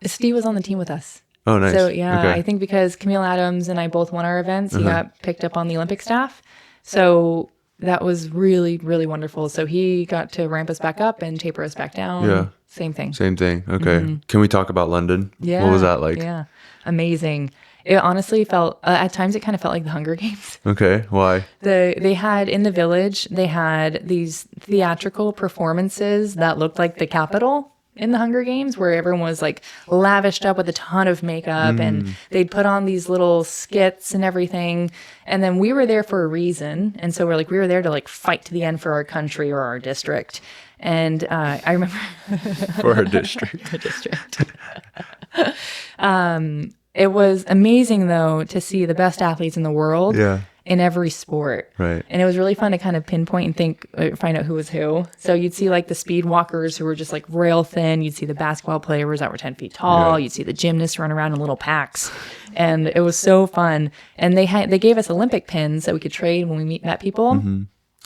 Steve was on the team with us. Oh, nice. So, yeah, Okay. I think because Camille Adams and I both won our events, he got picked up on the Olympic staff. So that was really, really wonderful. So he got to ramp us back up and taper us back down. Yeah. Same thing. Same thing. Okay. Can we talk about London? Yeah. What was that like? Yeah. Amazing. It honestly felt, at times it kind of felt like the Hunger Games. Okay. Why? They had in the village, they had these theatrical performances that looked like the Capitol in the Hunger Games, where everyone was like lavished up with a ton of makeup and they'd put on these little skits and everything. And then we were there for a reason. And so we were there to like fight to the end for our country or our district. And I remember For our district. our district. It was amazing though to see the best athletes in the world. Yeah. In every sport. Right. And it was really fun to kind of pinpoint and find out who was who. So you'd see like the speed walkers who were just like rail thin. You'd see the basketball players that were 10 feet tall. Yeah. You'd see the gymnasts run around in little packs. And it was so fun. And they gave us Olympic pins that we could trade when we met people.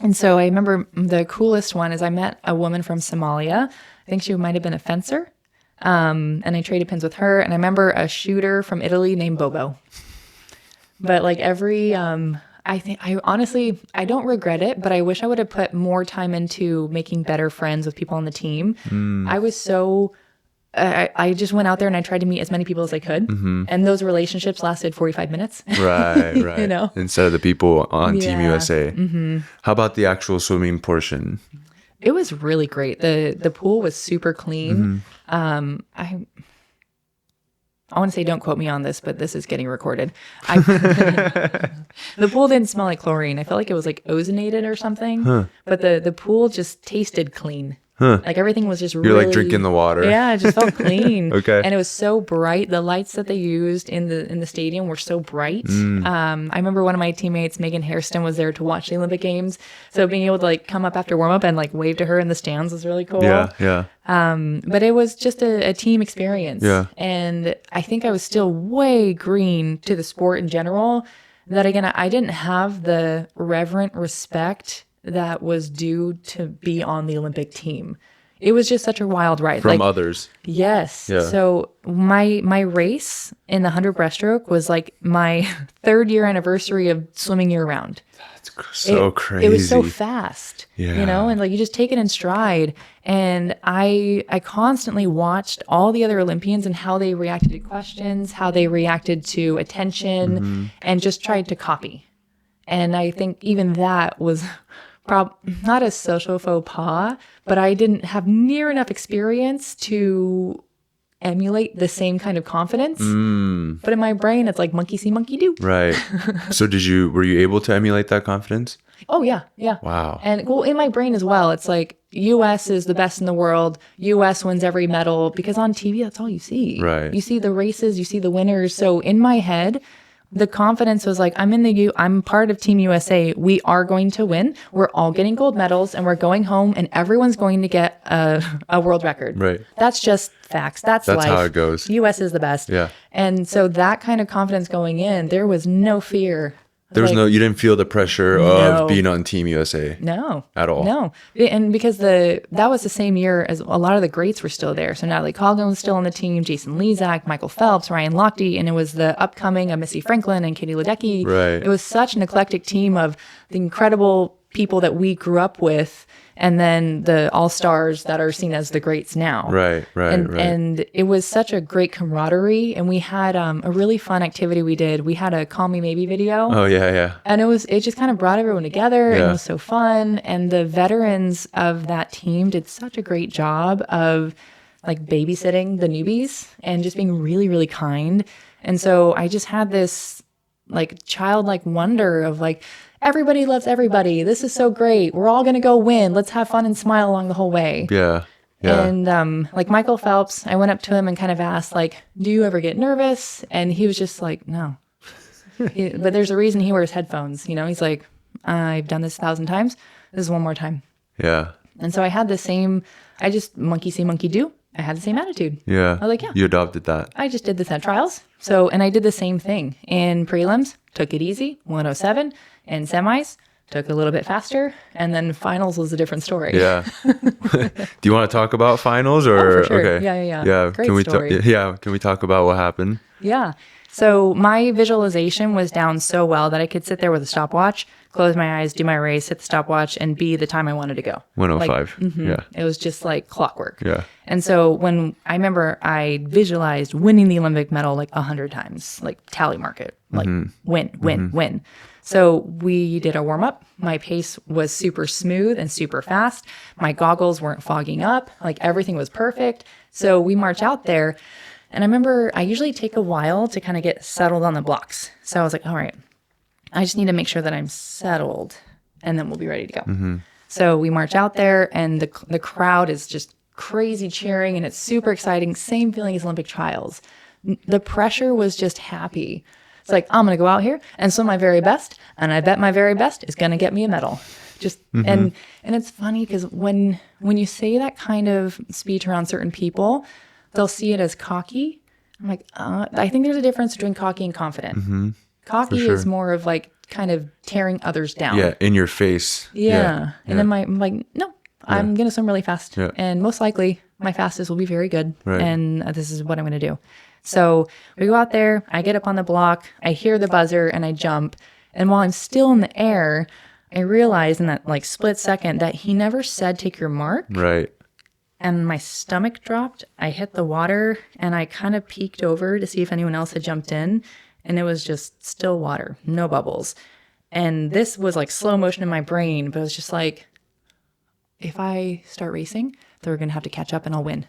And so I remember the coolest one is I met a woman from Somalia. I think she might have been a fencer. And I traded pins with her. And I remember a shooter from Italy named Bobo. But like I honestly don't regret it, but I wish I would have put more time into making better friends with people on the team. I was I just went out there and I tried to meet as many people as I could. And those relationships lasted 45 minutes. Right. You know? Instead of the people on Team Yeah. USA. How about the actual swimming portion? It was really great. The pool was super clean. I want to say don't quote me on this, but this is getting recorded. The pool didn't smell like chlorine. I felt like it was like ozonated or something. But the pool just tasted clean. Like everything was just You're really like drinking the water. Yeah, it just felt clean. Okay. And it was so bright. The lights that they used in the stadium were so bright. I remember one of my teammates, Megan Hairston, was there to watch the Olympic Games. So being able to like come up after warm up and like wave to her in the stands was really cool. Yeah. But it was just a team experience. Yeah. And I think I was still way green to the sport in general. That again, I didn't have the reverent respect that was due to be on the Olympic team. It was just such a wild ride. From others. Yes. Yeah. So my race in the 100 breaststroke was like my 3rd year anniversary of swimming year round. That's so crazy. It was so fast. Yeah. You know, and like you just take it in stride. And I constantly watched all the other Olympians and how they reacted to questions, how they reacted to attention, and just tried to copy. And I think even that was not a social faux pas, but I didn't have near enough experience to emulate the same kind of confidence. But in my brain, it's like monkey see, monkey do. Right. So were you able to emulate that confidence? Oh, yeah. Wow. And well, in my brain as well, it's like US is the best in the world. US wins every medal because on TV, that's all you see. Right. You see the races, you see the winners. So in my head, the confidence was like, I'm part of Team USA. We are going to win. We're all getting gold medals and we're going home and everyone's going to get a world record. Right. That's just facts. That's life. how it goes. US is the best. Yeah. And so that kind of confidence going in, there was no fear. You didn't feel the pressure of being on Team USA. No. At all. No. And because that was the same year as a lot of the greats were still there. So Natalie Colgan was still on the team, Jason Lezak, Michael Phelps, Ryan Lochte, and it was the upcoming of Missy Franklin and Katie Ledecky. Right. It was such an eclectic team of the incredible people that we grew up with, and then the all-stars that are seen as the greats now. Right. And it was such a great camaraderie, and we had a really fun activity we did. We had a Call Me Maybe video. Oh, yeah. And it just kind of brought everyone together, and Yeah. it was so fun. And the veterans of that team did such a great job of like babysitting the newbies and just being really, really kind. And so I just had this like childlike wonder of like, everybody loves everybody. This is so great. We're all going to go win. Let's have fun and smile along the whole way. Yeah. And like Michael Phelps, I went up to him and kind of asked like, do you ever get nervous? And he was just like, no. But there's a reason he wears headphones. You know, he's like, I've done this 1,000 times. This is one more time. Yeah. And so I had I just monkey see, monkey do. I had the same attitude. Yeah. I was like, yeah. You adopted that. I just did this at trials. So, and I did the same thing in prelims, took it easy, 107, and semis, took a little bit faster, and then finals was a different story. Yeah. Do you want to talk about finals or? Oh, for sure. Okay. Yeah. Great can we story. Can we talk about what happened? Yeah. So my visualization was down so well that I could sit there with a stopwatch, close my eyes, do my race, hit the stopwatch, and be the time I wanted to go. 105. Yeah. It was just like clockwork. Yeah. And so when I remember I visualized winning the Olympic medal like 100 times, like tally mark it, like win. So we did a warm up. My pace was super smooth and super fast. My goggles weren't fogging up. Like everything was perfect. So we march out there. And I remember I usually take a while to kind of get settled on the blocks. So I was like, all right, I just need to make sure that I'm settled and then we'll be ready to go. So we march out there and the crowd is just crazy cheering and it's super exciting. Same feeling as Olympic trials. The pressure was just happy. It's like, I'm going to go out here and swim my very best. And I bet my very best is going to get me a medal. Just, and it's funny because when you say that kind of speech around certain people, they'll see it as cocky. I'm like, I think there's a difference between cocky and confident. Cocky is more of like kind of tearing others down. Yeah, in your face. Yeah. And then I'm like, no, I'm going to swim really fast. Yeah. And most likely my fastest will be very good. Right. And this is what I'm going to do. So we go out there, I get up on the block, I hear the buzzer and I jump. And while I'm still in the air, I realize in that like split second that he never said take your mark. Right. And my stomach dropped. I hit the water and I kind of peeked over to see if anyone else had jumped in. And it was just still water, no bubbles. And this was like slow motion in my brain, but it was just like, if I start racing, they're going to have to catch up and I'll win.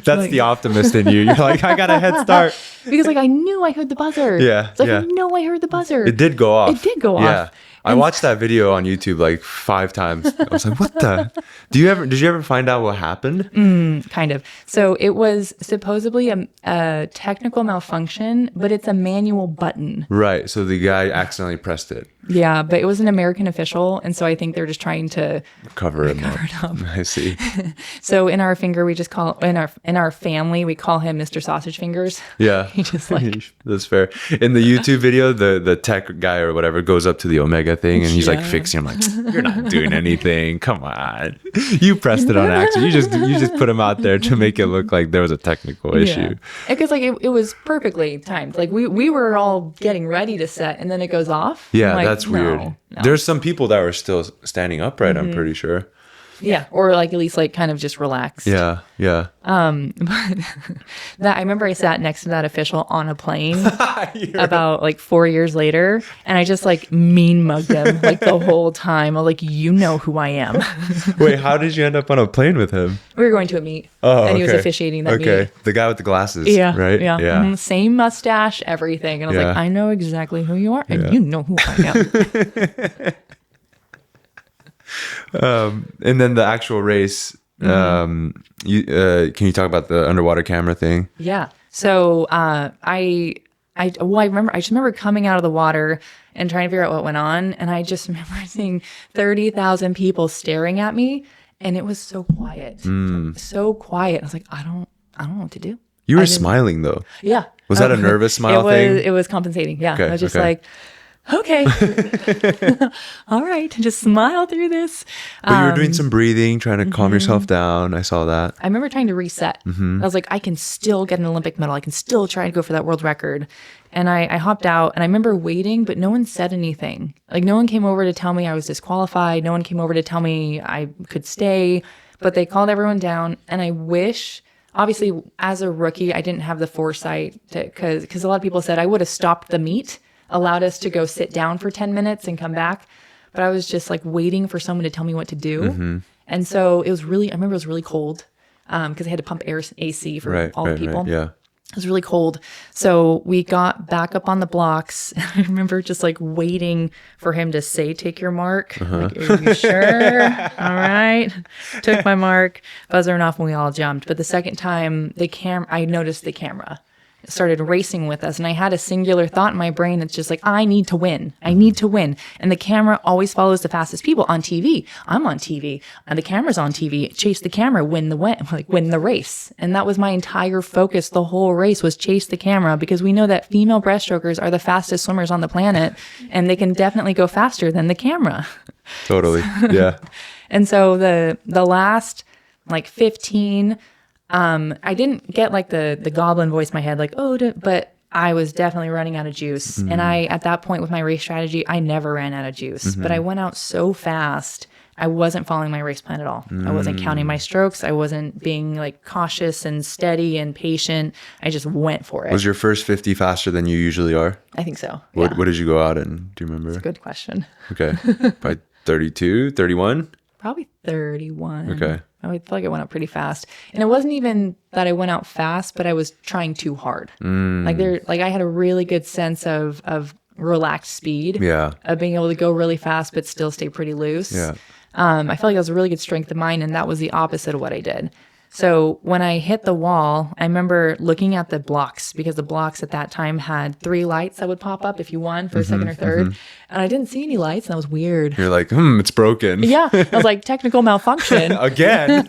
That's the optimist in you. You're like, I got a head start. Because like I knew I heard the buzzer. Yeah, It's like, yeah. I know I heard the buzzer. It did go off. It did go Yeah. off. I watched that video on YouTube like 5 times. I was like, what the? Did you ever find out what happened? Kind of. So it was supposedly a technical malfunction, but it's a manual button. Right. So the guy accidentally pressed it. Yeah, but it was an American official, and so I think they're just trying to Cover it up. I see. So in our finger, we just call in our family, we call him Mr. Sausage Fingers. Yeah. He just like that's fair. In the YouTube video, the tech guy or whatever goes up to the Omega thing and he's like fixing him. Like, you're not doing anything. Come on, you pressed it on accident. You just put him out there to make it look like there was a technical issue. Because like it was perfectly timed. Like we were all getting ready to set, and then it goes off. Yeah, like, that's weird. No. There's some people that were still standing upright. I'm pretty sure. Yeah, or like at least like kind of just relaxed. Yeah. But that I remember I sat next to that official on a plane about like 4 years later, and I just like mean mugged him like the whole time. I was like, you know who I am. Wait, how did you end up on a plane with him? We were going to a meet, and he was officiating that meet. The guy with the glasses. Yeah, right. Yeah, Mm-hmm. Same mustache, everything, and I was like, I know exactly who you are, and you know who I am. And then the actual race. Can you talk about the underwater camera thing? Yeah. So I just remember coming out of the water and trying to figure out what went on, and I just remember seeing 30,000 people staring at me, and it was so quiet, so quiet. I was like, I don't know what to do. You were smiling though. Yeah. Was that a nervous smile thing? It was compensating. Yeah. Okay, I was just like, okay, all right, just smile through this. But you were doing some breathing, trying to calm yourself down. I saw that. I remember trying to reset. I was like, I can still get an Olympic medal. I can still try to go for that world record. And I hopped out, and I remember waiting, but no one said anything. Like, no one came over to tell me I was disqualified. No one came over to tell me I could stay, but they called everyone down. And I wish, obviously, as a rookie, I didn't have the foresight because a lot of people said I would have stopped the meet, allowed us to go sit down for 10 minutes and come back. But I was just like waiting for someone to tell me what to do. And so I remember it was really cold because I had to pump AC for all the people. Yeah. It was really cold. So we got back up on the blocks. I remember just like waiting for him to say, take your mark. Like, are you sure? All right. Took my mark, buzzer went off, and we all jumped. But the second time I noticed the camera started racing with us, and I had a singular thought in my brain. It's just like, I need to win. I need to win. And the camera always follows the fastest people on TV. I'm on TV, and the camera's on TV. Chase the camera, win the race. And that was my entire focus. The whole race was chase the camera, because we know that female breaststrokers are the fastest swimmers on the planet, and they can definitely go faster than the camera. Totally. Yeah. And so the last like 15, I didn't get like the goblin voice in my head, like, but I was definitely running out of juice. And at that point with my race strategy, I never ran out of juice, but I went out so fast. I wasn't following my race plan at all. I wasn't counting my strokes. I wasn't being like cautious and steady and patient. I just went for it. Was your first 50 faster than you usually are? I think so. What did you go out in? Do you remember? That's a good question. Okay. By 32, 31? Probably 31. Okay. I feel like I went out pretty fast. And it wasn't even that I went out fast, but I was trying too hard. Like I had a really good sense of relaxed speed. Yeah. Of being able to go really fast but still stay pretty loose. Yeah. I felt like that was a really good strength of mine, and that was the opposite of what I did. So when I hit the wall, I remember looking at the blocks, because the blocks at that time had 3 lights that would pop up if you won for second or third. And I didn't see any lights, and that was weird. You're like, it's broken. Yeah. I was like, technical malfunction. Again.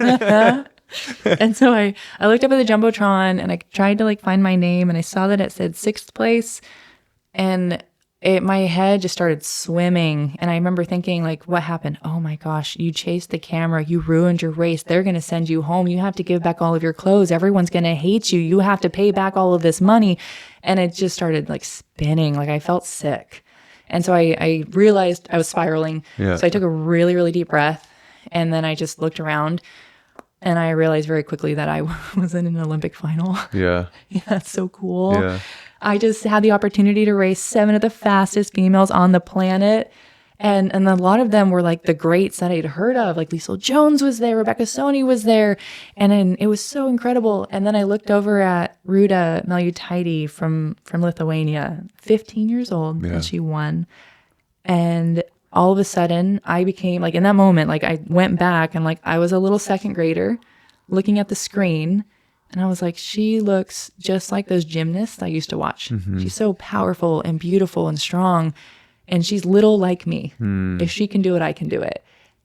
And so I looked up at the Jumbotron, and I tried to like find my name, and I saw that it said 6th place, and my head just started swimming. And I remember thinking, like, what happened? Oh my gosh, you chased the camera. You ruined your race. They're going to send you home. You have to give back all of your clothes. Everyone's going to hate you. You have to pay back all of this money. And it just started like spinning. Like I felt sick. And so I realized I was spiraling. Yeah. So I took a really, really deep breath. And then I just looked around, and I realized very quickly that I was in an Olympic final. Yeah. Yeah, that's so cool. Yeah. I just had the opportunity to race 7 of the fastest females on the planet. And a lot of them were like the greats that I'd heard of. Like Liesl Jones was there, Rebecca Soni was there. And then it was so incredible. And then I looked over at Ruta Meliutaitė from Lithuania, 15 years old, and she won. And all of a sudden I became like, in that moment, like I went back and like I was a little second grader looking at the screen, and I was like, she looks just like those gymnasts I used to watch. She's so powerful and beautiful and strong, and she's little like me. If she can do it, I can do it.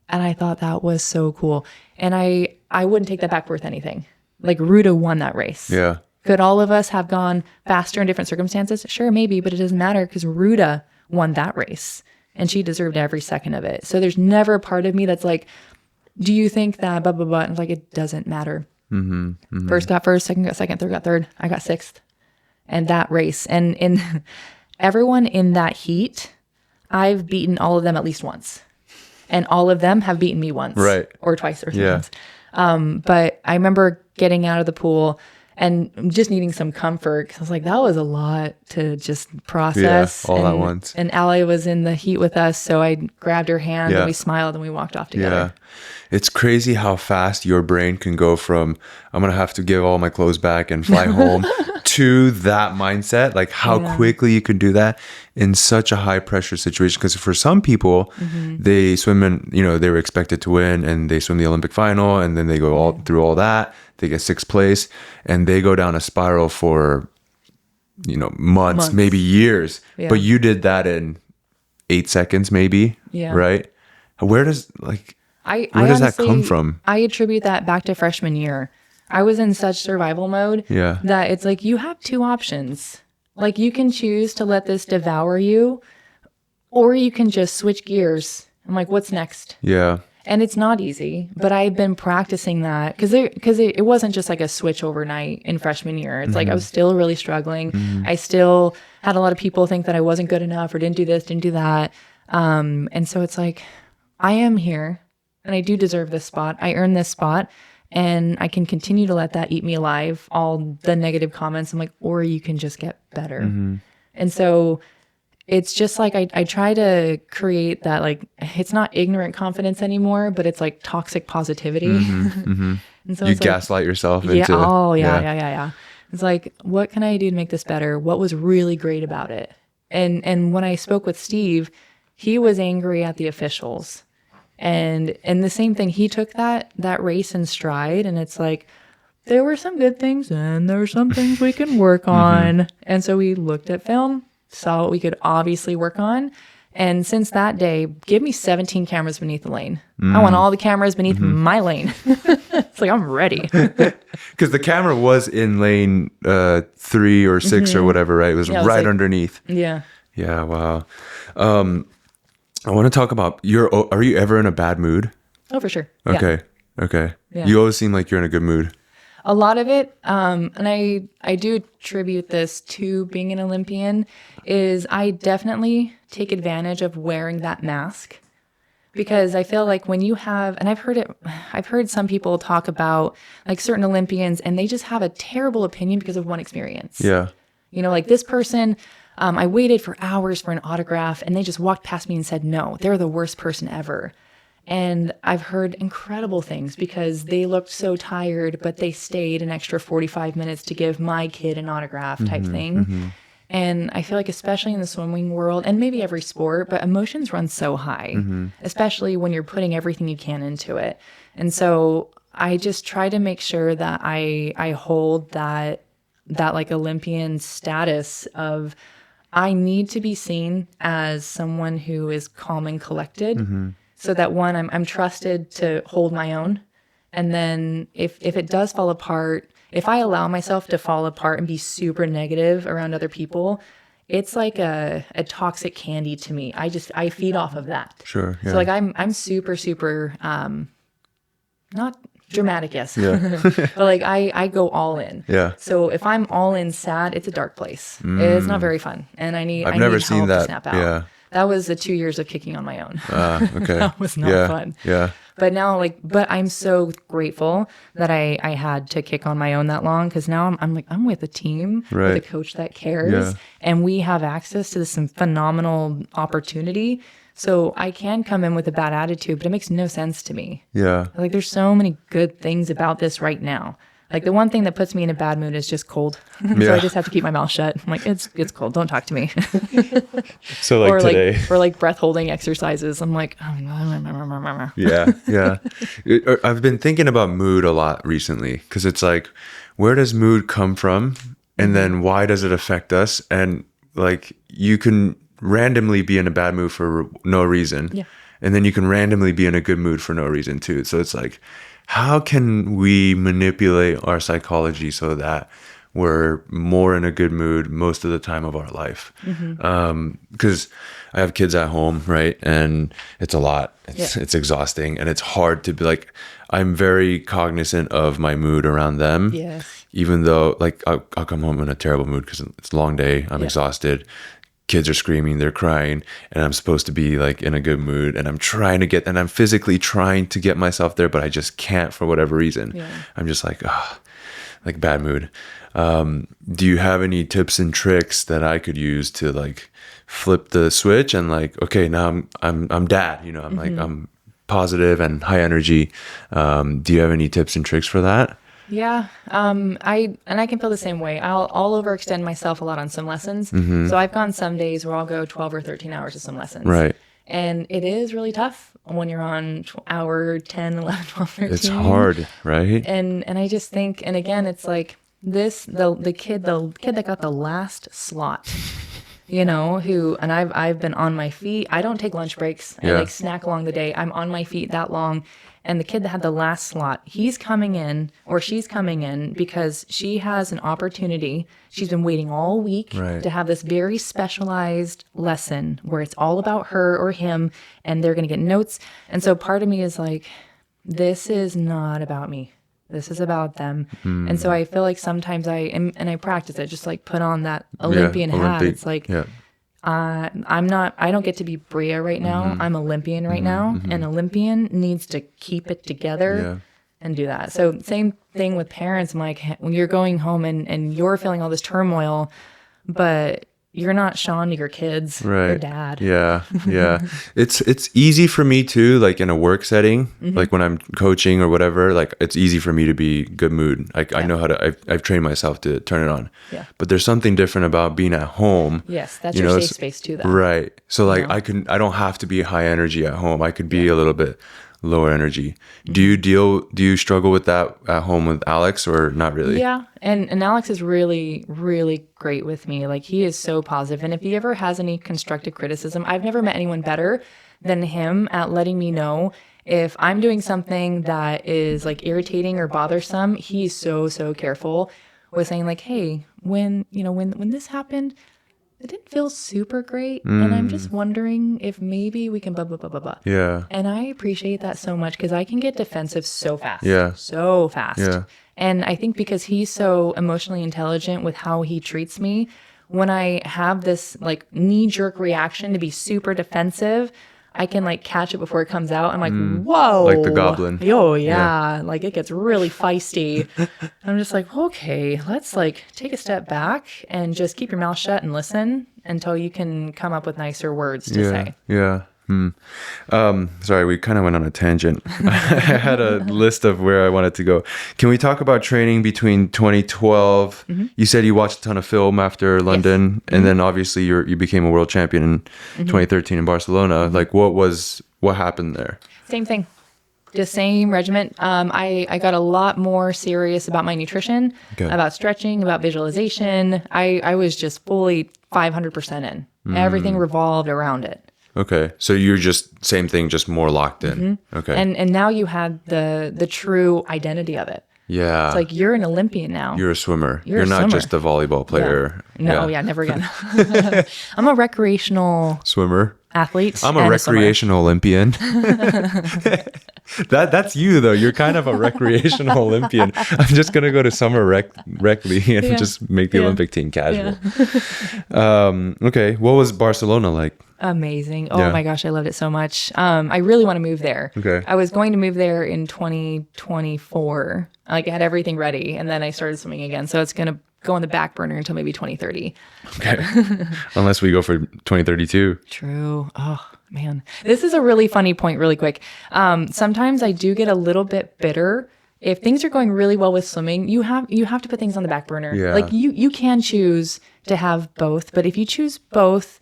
And I thought that was so cool. And I wouldn't take that back worth anything. Like Ruta won that race. Yeah. Could all of us have gone faster in different circumstances? Sure, maybe, but it doesn't matter because Ruta won that race and she deserved every second of it. So there's never a part of me that's like, do you think that blah, blah, blah? And like, it doesn't matter. First got first, second got second, third got third. I got sixth. And that race. And in everyone in that heat, I've beaten all of them at least once. And all of them have beaten me once. Right. Or twice or three times. But I remember getting out of the pool and just needing some comfort. 'Cause I was like, that was a lot to just process. Yeah, all at once. And Allie was in the heat with us. So I grabbed her hand Yeah. and we smiled and we walked off together. Yeah. It's crazy how fast your brain can go from, I'm going to have to give all my clothes back and fly home to that mindset. Like how quickly you can do that in such a high pressure situation. Because for some people, they swim in, they were expected to win and they swim the Olympic final and then they go all through all that. They get sixth place and they go down a spiral for, months, maybe years. Yeah. But you did that in 8 seconds, maybe. Yeah. Right? Where does Where does that come from? I attribute that back to freshman year. I was in such survival mode that it's like you have two options. Like you can choose to let this devour you, or you can just switch gears. I'm like, what's next? Yeah. And it's not easy, but I've been practicing that because it wasn't just like a switch overnight in freshman year. It's like I was still really struggling. I still had a lot of people think that I wasn't good enough or didn't do this, didn't do that. And so it's like, I am here and I do deserve this spot. I earned this spot and I can continue to let that eat me alive. All the negative comments. I'm like, or you can just get better. And so it's just like I try to create that, like, it's not ignorant confidence anymore, but it's like toxic positivity. And so You it's gaslight yourself into... Yeah. It's like, what can I do to make this better? What was really great about it? And when I spoke with Steve, he was angry at the officials. And the same thing, he took that race in stride, and it's like, there were some good things and there were some things we can work on. And so we looked at film, saw what we could obviously work on. And since that day, give me 17 cameras beneath the lane. I want all the cameras beneath my lane. It's like, I'm ready. Because the camera was in lane 3 or 6 or whatever, right? It was right like, underneath. Yeah. Yeah, wow. I want to talk about, are you ever in a bad mood? Oh, for sure. Okay. Yeah. Okay. Yeah. You always seem like you're in a good mood. A lot of it, and I do attribute this to being an Olympian, is I definitely take advantage of wearing that mask, because I feel like when you have, and I've heard some people talk about like certain Olympians and they just have a terrible opinion because of one experience. Yeah. Like this person, I waited for hours for an autograph and they just walked past me and said, no, they're the worst person ever. And I've heard incredible things because they looked so tired, but they stayed an extra 45 minutes to give my kid an autograph type thing. And I feel like especially in the swimming world, and maybe every sport, but emotions run so high, especially when you're putting everything you can into it. And so I just try to make sure that I hold that like Olympian status of, I need to be seen as someone who is calm and collected. So that one, I'm trusted to hold my own. And then if it does fall apart, if I allow myself to fall apart and be super negative around other people, it's like a toxic candy to me. I feed off of that. Sure. Yeah. So like I'm super, super, not dramatic, yes. Yeah. But like I go all in. Yeah. So if I'm all in sad, it's a dark place. It's not very fun. And I need never seen help that. to snap out. Yeah. That was the 2 years of kicking on my own. Okay. That was not fun. Yeah. But now, but I'm so grateful that I had to kick on my own that long, because now I'm with a team, with a coach that cares, and we have access to some phenomenal opportunity. So I can come in with a bad attitude, but it makes no sense to me. Yeah. Like there's so many good things about this right now. Like the one thing that puts me in a bad mood is just cold. So I just have to keep my mouth shut. I'm like, it's cold. Don't talk to me. So like or today, or like breath holding exercises. I'm like, yeah. I've been thinking about mood a lot recently because it's like, where does mood come from? And then why does it affect us? And like, you can randomly be in a bad mood for no reason. Yeah. And then you can randomly be in a good mood for no reason too. So it's like, how can we manipulate our psychology so that we're more in a good mood most of the time of our life? Because I have kids at home, right? And it's a lot. It's exhausting, and it's hard to be like, I'm very cognizant of my mood around them. Yes. Even though like I'll come home in a terrible mood because it's a long day. I'm exhausted. Kids are screaming, they're crying, and I'm supposed to be like in a good mood, and I'm physically trying to get myself there, but I just can't for whatever reason. Yeah. I'm just like, like bad mood. Do you have any tips and tricks that I could use to like flip the switch and like, okay, now I'm dad, you know, I'm like, I'm positive and high energy. Do you have any tips and tricks for that? Yeah. I can feel the same way. I'll overextend myself a lot on swim lessons. So I've gone some days where I'll go 12 or 13 hours of swim lessons. Right. And it is really tough when you're on hour 10, 11, 12, 13. It's hard, right? And I just think, and again, it's like the kid that got the last slot, you know, and I've been on my feet. I don't take lunch breaks. I like snack along the day. I'm on my feet that long. And the kid that had the last slot, he's coming in or she's coming in because she has an opportunity. She's been waiting all week to have this very specialized lesson where it's all about her or him, and they're going to get notes. And so part of me is like, this is not about me. This is about them. And so I feel like sometimes I practice it, just like put on that Olympian hat. It's like, I don't get to be Breeja right now. I'm Olympian right now. An Olympian needs to keep it together and do that. So same thing with parents. I'm like, when you're going home and you're feeling all this turmoil, but you're not Sean to your kids, your dad. Yeah. It's easy for me too, like in a work setting, like when I'm coaching or whatever, like it's easy for me to be good mood. Like I know how to, I've trained myself to turn it on. Yeah. But there's something different about being at home. Yes, that's your safe space too, though. Right. So like I don't have to be high energy at home. I could be a little bit lower energy. Do you struggle with that at home with Alex or not really? Yeah. And Alex is really, really great with me. Like he is so positive. And if he ever has any constructive criticism, I've never met anyone better than him at letting me know if I'm doing something that is like irritating or bothersome. He's so careful with saying like, hey, when this happened, it didn't feel super great. And I'm just wondering if maybe we can blah, blah, blah, blah, blah. Yeah. And I appreciate that so much because I can get defensive so fast. Yeah. So fast. Yeah. And I think because he's so emotionally intelligent with how he treats me, when I have this like knee-jerk reaction to be super defensive, I can like catch it before it comes out. I'm like, whoa. Like the goblin. Oh, yeah. Like it gets really feisty. I'm just like, okay, let's like take a step back and just keep your mouth shut and listen until you can come up with nicer words to say. Yeah. Sorry, we kind of went on a tangent. I had a list of where I wanted to go. Can we talk about training between 2012? You said you watched a ton of film after London, and then obviously you became a world champion in 2013 in Barcelona. Like, what happened there? Same thing. The same regiment. I got a lot more serious about my nutrition, about stretching, about visualization. I was just fully 500% in. Everything revolved around it. Okay. So you're just same thing, just more locked in. Okay. And now you had the true identity of it. Yeah. It's like you're an Olympian now. You're a swimmer. You're not just a volleyball player. Yeah. No, never again. I'm a recreational swimmer. Athlete. I'm a recreational Olympian. That's you though. You're kind of a recreational Olympian. I'm just gonna go to summer rec league and just make the Olympic team casual. Okay. What was Barcelona like? Amazing. Oh my gosh, I loved it so much. I really want to move there. Okay. I was going to move there in 2024. Like I had everything ready, and then I started swimming again. So it's gonna go on the back burner until maybe 2030. Okay. Unless we go for 2032. True. Oh man, this is a really funny point. Really quick. Sometimes I do get a little bit bitter if things are going really well with swimming, you have to put things on the back burner. Yeah. Like you can choose to have both, but if you choose both,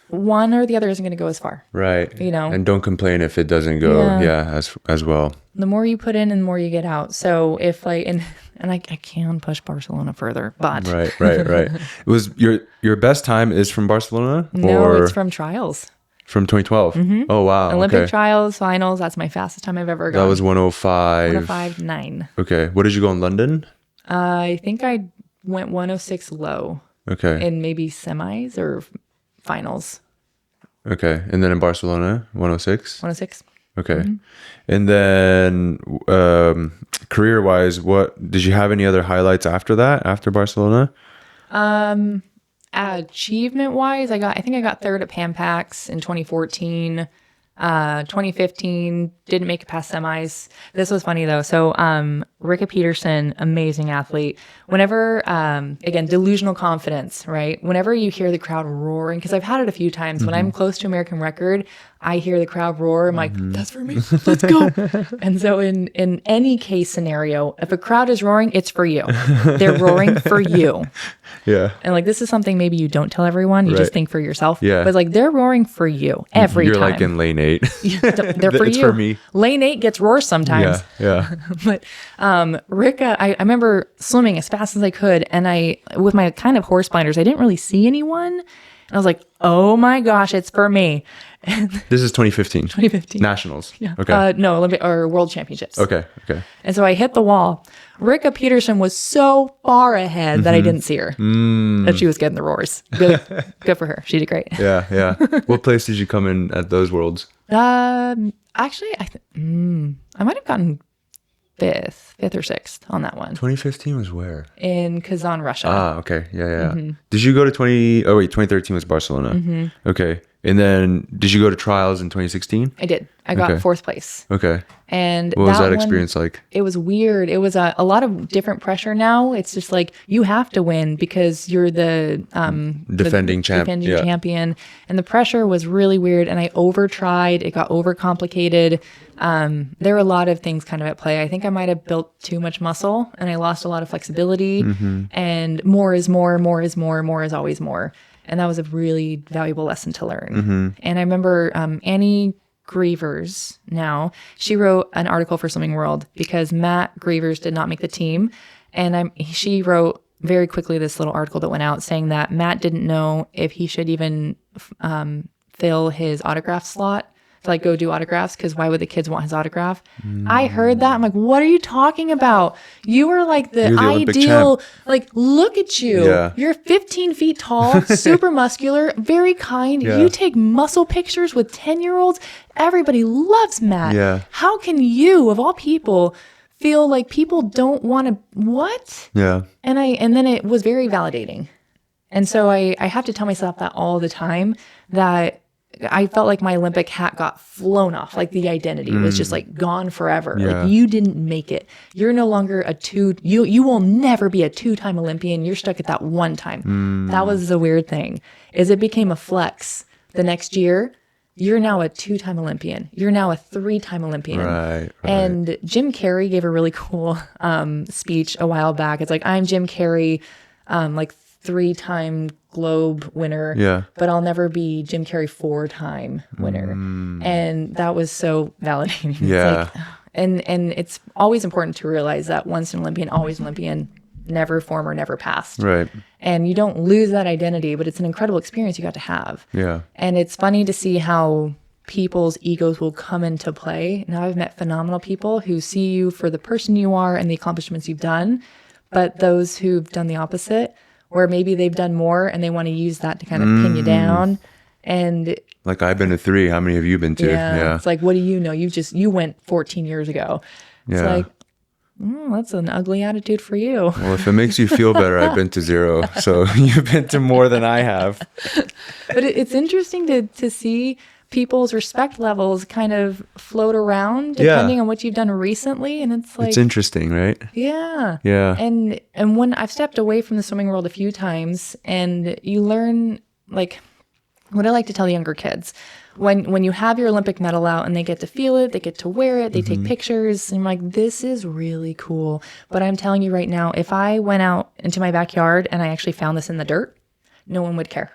one or the other isn't going to go as far. Right. You know? And don't complain if it doesn't go, as well. The more you put in and the more you get out. So if like, and I can push Barcelona further, but. Right. It was your best time is from Barcelona? No, or it's from trials. from 2012? Oh, wow. Olympic okay. trials, finals. That's my fastest time I've ever gone. That was 105. 105.9. Okay. What did you go in London? I think I went 106 low Okay. in maybe semis or finals. Okay. And then in Barcelona, 106? 106. Okay. And then career-wise, what did you have any other highlights after that, after Barcelona? Achievement wise, I think I got third at Pan Pacs in 2014. 2015 didn't make it past semis. This was funny though. So Rika Peterson, amazing athlete. Whenever again, delusional confidence, right? Whenever you hear the crowd roaring, because I've had it a few times when I'm close to American record, I hear the crowd roar. I'm like, that's for me. Let's go. And so in any case scenario, if a crowd is roaring, it's for you. They're roaring for you. Yeah. And like, this is something maybe you don't tell everyone. You just think for yourself. Yeah. But like, they're roaring for you every You're time. like in lane 8. They're for It's you. for me. Lane 8 gets roars sometimes. Yeah. But Rika, I remember swimming as fast as I could. And with my kind of horse blinders, I didn't really see anyone. And I was like, oh my gosh, it's for me. This is 2015. 2015. Nationals. Yeah. Okay. No, Olympic or World Championships. Okay. And so I hit the wall. Rika Peterson was so far ahead that I didn't see her. That she was getting the roars. Good for her. She did great. Yeah. What place did you come in at those worlds? Actually, I might have gotten fifth or sixth on that one 2015 was where? in Kazan, Russia. Ah, okay. Yeah. Did you go to 2013 was Barcelona. Okay. And then did you go to trials in 2016? I did. I got fourth place. Okay. And What was that one, experience like? It was weird. It was a lot of different pressure now. It's just like you have to win because you're the Defending champion. And the pressure was really weird. And I overtried. It got overcomplicated. There were a lot of things kind of at play. I think I might have built too much muscle and I lost a lot of flexibility. And more is more, more is more, more is always more. And that was a really valuable lesson to learn. And I remember Annie Grievers she wrote an article for Swimming World because Matt Grievers did not make the team. And she wrote very quickly this little article that went out saying that Matt didn't know if he should even fill his autograph slot to like go do autographs because why would the kids want his autograph? I heard that. I'm like, what are you talking about? You are like the ideal, like, look at you. Yeah. You're 15 feet tall, super muscular, very kind. Yeah. You take muscle pictures with 10-year-olds. Everybody loves Matt. Yeah. How can you, of all people, feel like people don't want to, what? Yeah. And then it was very validating. And so I have to tell myself that all the time, that I felt like my Olympic hat got flown off. Like the identity was just like gone forever. Yeah. Like you didn't make it. You're no longer you will never be a 2-time Olympian. You're stuck at that one time. That was the weird thing, is it became a flex. The next year, you're now a 2-time Olympian. You're now a 3-time Olympian. Right. And Jim Carrey gave a really cool speech a while back. It's like, I'm Jim Carrey, like 3-time Globe winner, but I'll never be Jim Carrey 4-time winner. And that was so validating. Yeah. It's like, and it's always important to realize that once an Olympian, always Olympian, never former, never past. Right. And you don't lose that identity, but it's an incredible experience you got to have. Yeah. And it's funny to see how people's egos will come into play. Now I've met phenomenal people who see you for the person you are and the accomplishments you've done, but those who've done the opposite, where maybe they've done more and they want to use that to kind of pin you down. And like, I've been to 3. How many have you been to? Yeah. It's like, what do you know? You went 14 years ago. It's like, that's an ugly attitude for you. Well, if it makes you feel better, I've been to 0. So you've been to more than I have. But it's interesting to see people's respect levels kind of float around depending on what you've done recently. And it's like, it's interesting, right? Yeah. And when I've stepped away from the swimming world a few times and you learn, like, what I like to tell younger kids, when you have your Olympic medal out and they get to feel it, they get to wear it, they take pictures, and I'm like, this is really cool. But I'm telling you right now, if I went out into my backyard and I actually found this in the dirt, no one would care.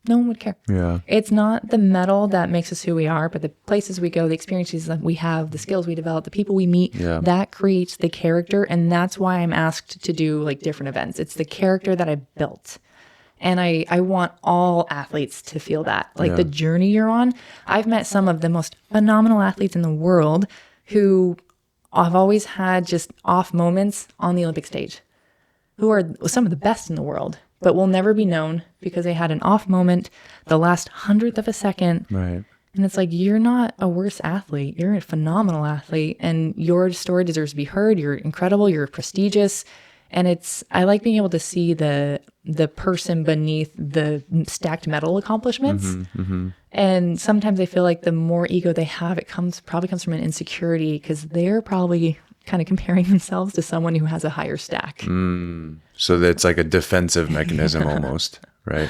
No one would care. Yeah. It's not the medal that makes us who we are, but the places we go, the experiences that we have, the skills we develop, the people we meet, that creates the character. And that's why I'm asked to do like different events. It's the character that I built. And I want all athletes to feel that, like the journey you're on. I've met some of the most phenomenal athletes in the world who have always had just off moments on the Olympic stage, who are some of the best in the world, but will never be known because they had an off moment, the last 100th of a second. Right. And it's like, you're not a worse athlete. You're a phenomenal athlete, and your story deserves to be heard. You're incredible. You're prestigious. And I like being able to see the person beneath the stacked medal accomplishments. And sometimes I feel like the more ego they have, probably comes from an insecurity because they're probably kind of comparing themselves to someone who has a higher stack. So that's like a defensive mechanism almost, right?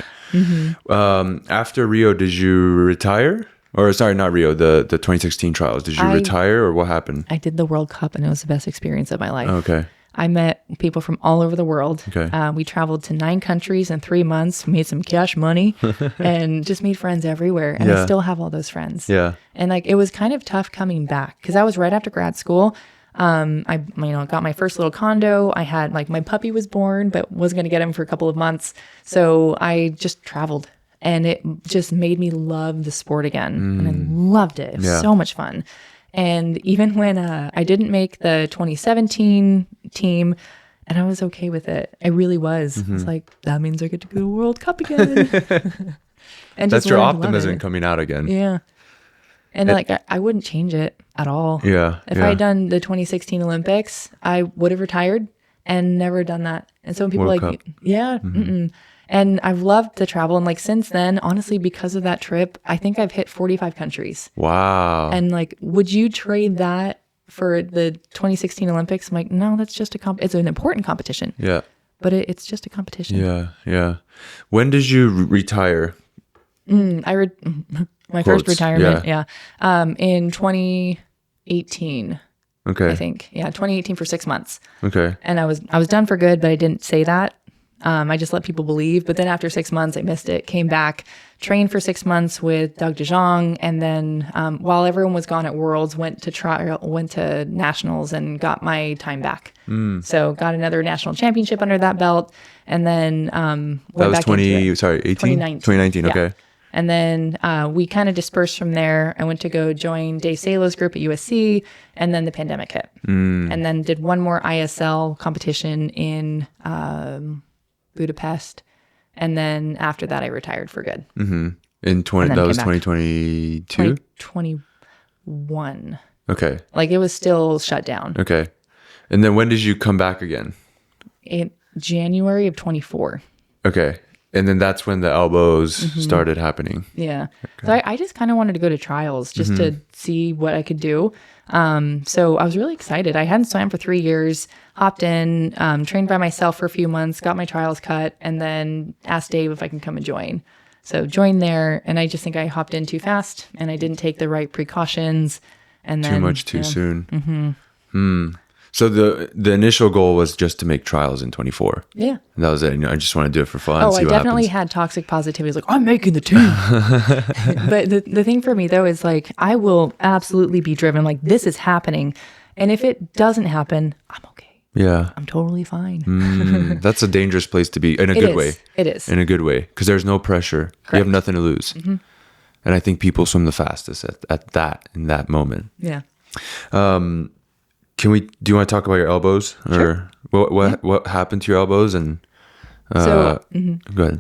After Rio, did you retire? Or sorry, not Rio, the 2016 trials. Did you retire or what happened? I did the World Cup and it was the best experience of my life. Okay. I met people from all over the world. Okay. We traveled to 9 countries in 3 months, made some cash money, and just made friends everywhere. And I still have all those friends. Yeah. And like, it was kind of tough coming back because I was right after grad school. I got my first little condo. I had like my puppy was born, but wasn't going to get him for a couple of months. So I just traveled, and it just made me love the sport again. And I loved it. It was so much fun. And even when I didn't make the 2017 team, and I was okay with it, I really was. It's like, that means I get to go to World Cup again. And that's your optimism coming out again. Yeah. And like, I wouldn't change it at all. Yeah. If I had done the 2016 Olympics, I would have retired and never done that. And so when people World are like, Cup. yeah. And I've loved the travel. And like, since then, honestly, because of that trip, I think I've hit 45 countries. Wow. And like, would you trade that for the 2016 Olympics? I'm like, no, that's just it's an important competition. Yeah. But it's just a competition. Yeah. Yeah. When did you retire? My first retirement. Yeah. In 2018. Okay. I think. Yeah. 2018 for 6 months. Okay. And I was done for good, but I didn't say that. I just let people believe. But then after 6 months, I missed it, came back, trained for 6 months with Doug DeJong. And then while everyone was gone at Worlds, went to Nationals and got my time back. So got another national championship under that belt. And then that was 18? 2019. Yeah. Okay. And then we kind of dispersed from there. I went to go join Dave Salo's group at USC, and then the pandemic hit. And then did one more ISL competition in Budapest. And then after that, I retired for good. In that was 2022? 2021. Okay. Like, it was still shut down. Okay. And then when did you come back again? In January of 24. Okay. And then that's when the elbows started happening. Yeah. Okay. So I just kind of wanted to go to trials just to see what I could do. So I was really excited. I hadn't swam for 3 years, hopped in, trained by myself for a few months, got my trials cut, and then asked Dave if I can come and join. So joined there, and I just think I hopped in too fast, and I didn't take the right precautions. And then, too much too soon. So the initial goal was just to make trials in 24. Yeah. And that was it. I just want to do it for fun. Oh, I definitely had toxic positivity. I was like, I'm making the team. But the thing for me, though, is like, I will absolutely be driven. Like, this is happening. And if it doesn't happen, I'm okay. Yeah. I'm totally fine. That's a dangerous place to be in a good way. It is. In a good way. Because there's no pressure. Correct. You have nothing to lose. And I think people swim the fastest in that moment. Yeah. Do you want to talk about your elbows, or what happened to your elbows? And go ahead.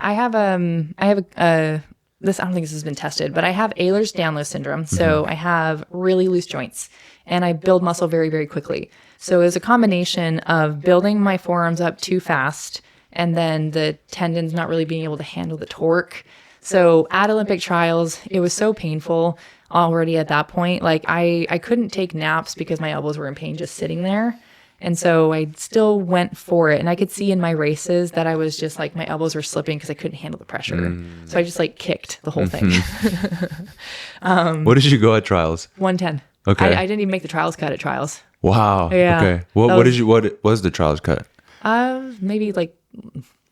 I have this. I don't think this has been tested, but I have Ehlers-Danlos syndrome. So I have really loose joints, and I build muscle very, very quickly. So it's a combination of building my forearms up too fast, and then the tendons not really being able to handle the torque. So at Olympic trials, it was so painful already at that point. Like, I couldn't take naps because my elbows were in pain just sitting there. And so I still went for it. And I could see in my races that I was just like, my elbows were slipping because I couldn't handle the pressure. So I just like kicked the whole thing. What did you go at trials? 110. Okay. I didn't even make the trials cut at trials. Wow. Yeah. Okay. What was the trials cut? Maybe like,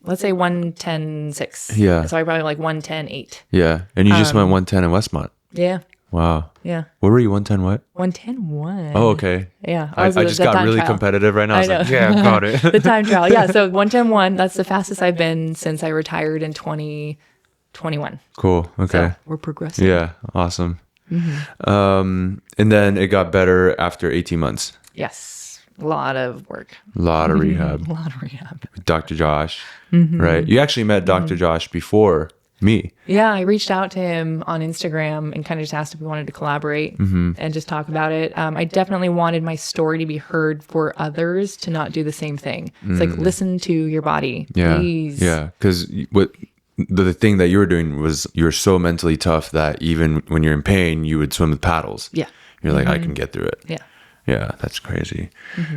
let's say 110.6. Yeah. So I probably like 110.8. Yeah. And you just went 110 in Westmont. Yeah. Wow. Yeah. What were you, 110 what? 110.1. Oh, okay. Yeah. I just got really competitive right now. I was like, yeah, I got it. The time trial. Yeah. So 110.1, that's the fastest I've been since I retired in 2021. Cool. Okay. So we're progressing. Yeah. Awesome. And then it got better after 18 months. Yes. A lot of work. A lot of rehab. A lot of rehab. With Dr. Josh, right? You actually met Dr. Josh before me. Yeah, I reached out to him on Instagram and kind of just asked if we wanted to collaborate and just talk about it. I definitely wanted my story to be heard for others to not do the same thing. It's like, listen to your body, please. Yeah, because what the thing that you were doing was you were so mentally tough that even when you're in pain, you would swim with paddles. Yeah. You're like, I can get through it. Yeah. Yeah, that's crazy.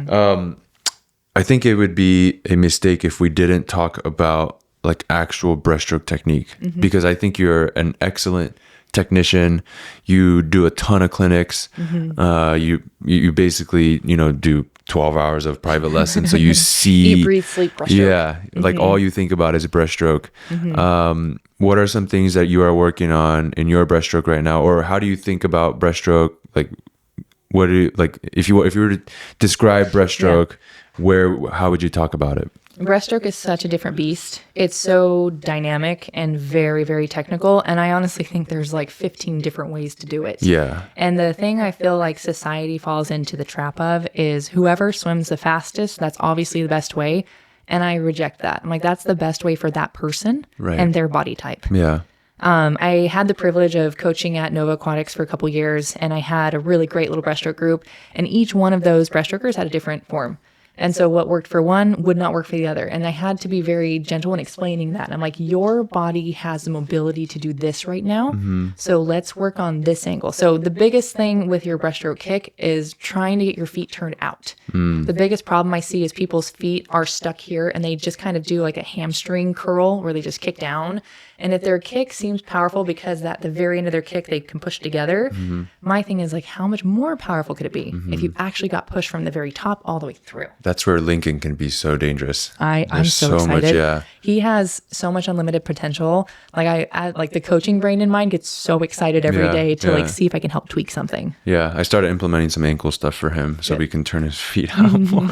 I think it would be a mistake if we didn't talk about like actual breaststroke technique, because I think you're an excellent technician. You do a ton of clinics. You basically, do 12 hours of private lessons. So you see, Eat, breathe, sleep, breaststroke. yeah, like all you think about is breaststroke. What are some things that you are working on in your breaststroke right now, or how do you think about breaststroke? Like, what do you like? If you were to describe breaststroke, how would you talk about it? Breaststroke is such a different beast. It's so dynamic and very, very technical. And I honestly think there's like 15 different ways to do it. Yeah. And the thing I feel like society falls into the trap of is whoever swims the fastest, that's obviously the best way. And I reject that. I'm like, that's the best way for that person and their body type. Yeah. I had the privilege of coaching at Nova Aquatics for a couple years, and I had a really great little breaststroke group, and each one of those breaststrokers had a different form. And so what worked for one would not work for the other. And I had to be very gentle in explaining that. And I'm like, your body has the mobility to do this right now. So let's work on this angle. So the biggest thing with your breaststroke kick is trying to get your feet turned out. The biggest problem I see is people's feet are stuck here and they just kind of do like a hamstring curl where they just kick down. And if their kick seems powerful because at the very end of their kick, they can push together, my thing is like, how much more powerful could it be if you actually got pushed from the very top all the way through? That's where Lincoln can be so dangerous. I'm so excited. He has so much unlimited potential. Like like the coaching brain in mine gets so excited every day to like see if I can help tweak something. Yeah, I started implementing some ankle stuff for him so we can turn his feet out more.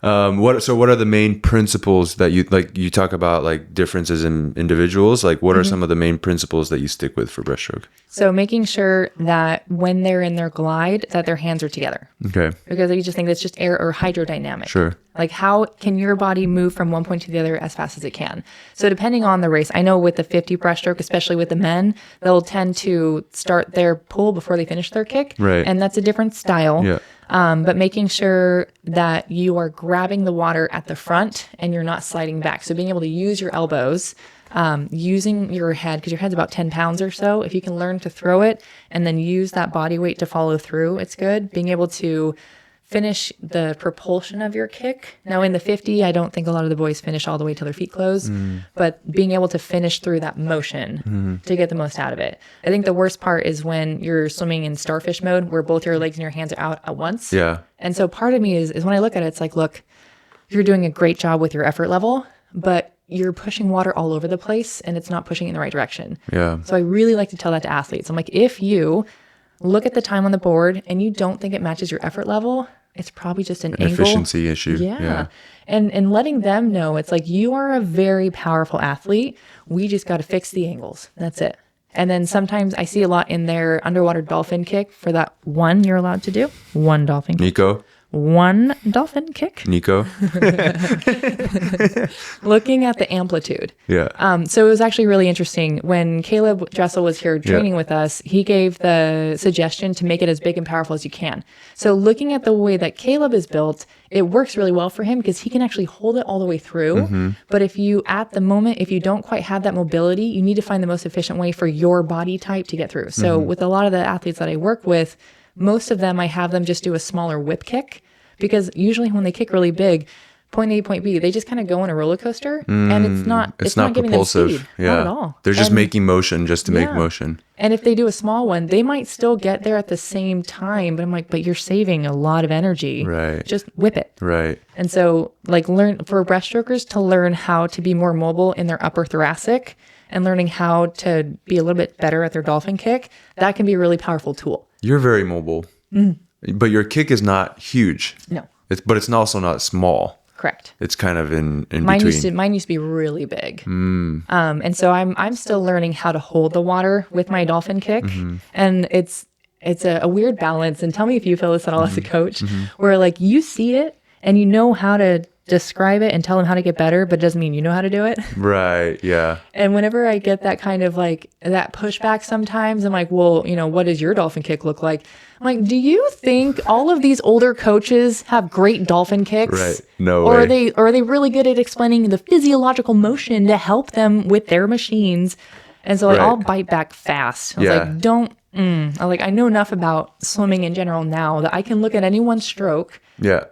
What are the main principles that you talk about, like differences in individuals? Like what are some of the main principles that you stick with for breaststroke? So making sure that when they're in their glide, that their hands are together. Okay. Because you just think that's just air or hydrodynamic. Sure. Like how can your body move from one point to the other as fast as it can? So depending on the race, I know with the 50 breaststroke, especially with the men, they'll tend to start their pull before they finish their kick. Right. And that's a different style. Yeah. But making sure that you are grabbing the water at the front and you're not sliding back. So being able to use your elbows, using your head, because your head's about 10 pounds or so. If you can learn to throw it and then use that body weight to follow through, it's good. Being able to finish the propulsion of your kick. Now in the 50, I don't think a lot of the boys finish all the way till their feet close, but being able to finish through that motion to get the most out of it. I think the worst part is when you're swimming in starfish mode where both your legs and your hands are out at once. Yeah. And so part of me is when I look at it, it's like, look, you're doing a great job with your effort level, but you're pushing water all over the place and it's not pushing in the right direction. Yeah. So I really like to tell that to athletes. I'm like, if you look at the time on the board and you don't think it matches your effort level, it's probably just an angle. Efficiency issue. Yeah. And letting them know, it's like, you are a very powerful athlete. We just got to fix the angles. That's it. And then sometimes I see a lot in their underwater dolphin kick for that one you're allowed to do. One dolphin kick. Nico. One dolphin kick. Nico. Looking at the amplitude. Yeah. So it was actually really interesting. When Caleb Dressel was here training with us, he gave the suggestion to make it as big and powerful as you can. So looking at the way that Caleb is built, it works really well for him because he can actually hold it all the way through. But if you don't quite have that mobility, you need to find the most efficient way for your body type to get through. So with a lot of the athletes that I work with, most of them, I have them just do a smaller whip kick because usually when they kick really big, point A, point B, they just kind of go on a roller coaster, and it's not giving them speed. Not at all. They're just making motion just to make motion. And if they do a small one, they might still get there at the same time. But I'm like, but you're saving a lot of energy. Right. Just whip it. Right. And so like learn for breaststrokers to learn how to be more mobile in their upper thoracic and learning how to be a little bit better at their dolphin kick, that can be a really powerful tool. You're very mobile, but your kick is not huge. No. But it's also not small. Correct. It's kind of in mine between. Mine used to be really big. And so I'm still learning how to hold the water with my dolphin kick. And it's a weird balance. And tell me if you feel this at all as a coach, where like you see it and you know how to describe it and tell them how to get better, but it doesn't mean you know how to do it. Right. Yeah. And whenever I get that kind of like that pushback sometimes, I'm like, well, what does your dolphin kick look like? I'm like, do you think all of these older coaches have great dolphin kicks? Right. No or way. Are they really good at explaining the physiological motion to help them with their machines? And so I'll bite back fast. I was like, I know enough about swimming in general now that I can look at anyone's stroke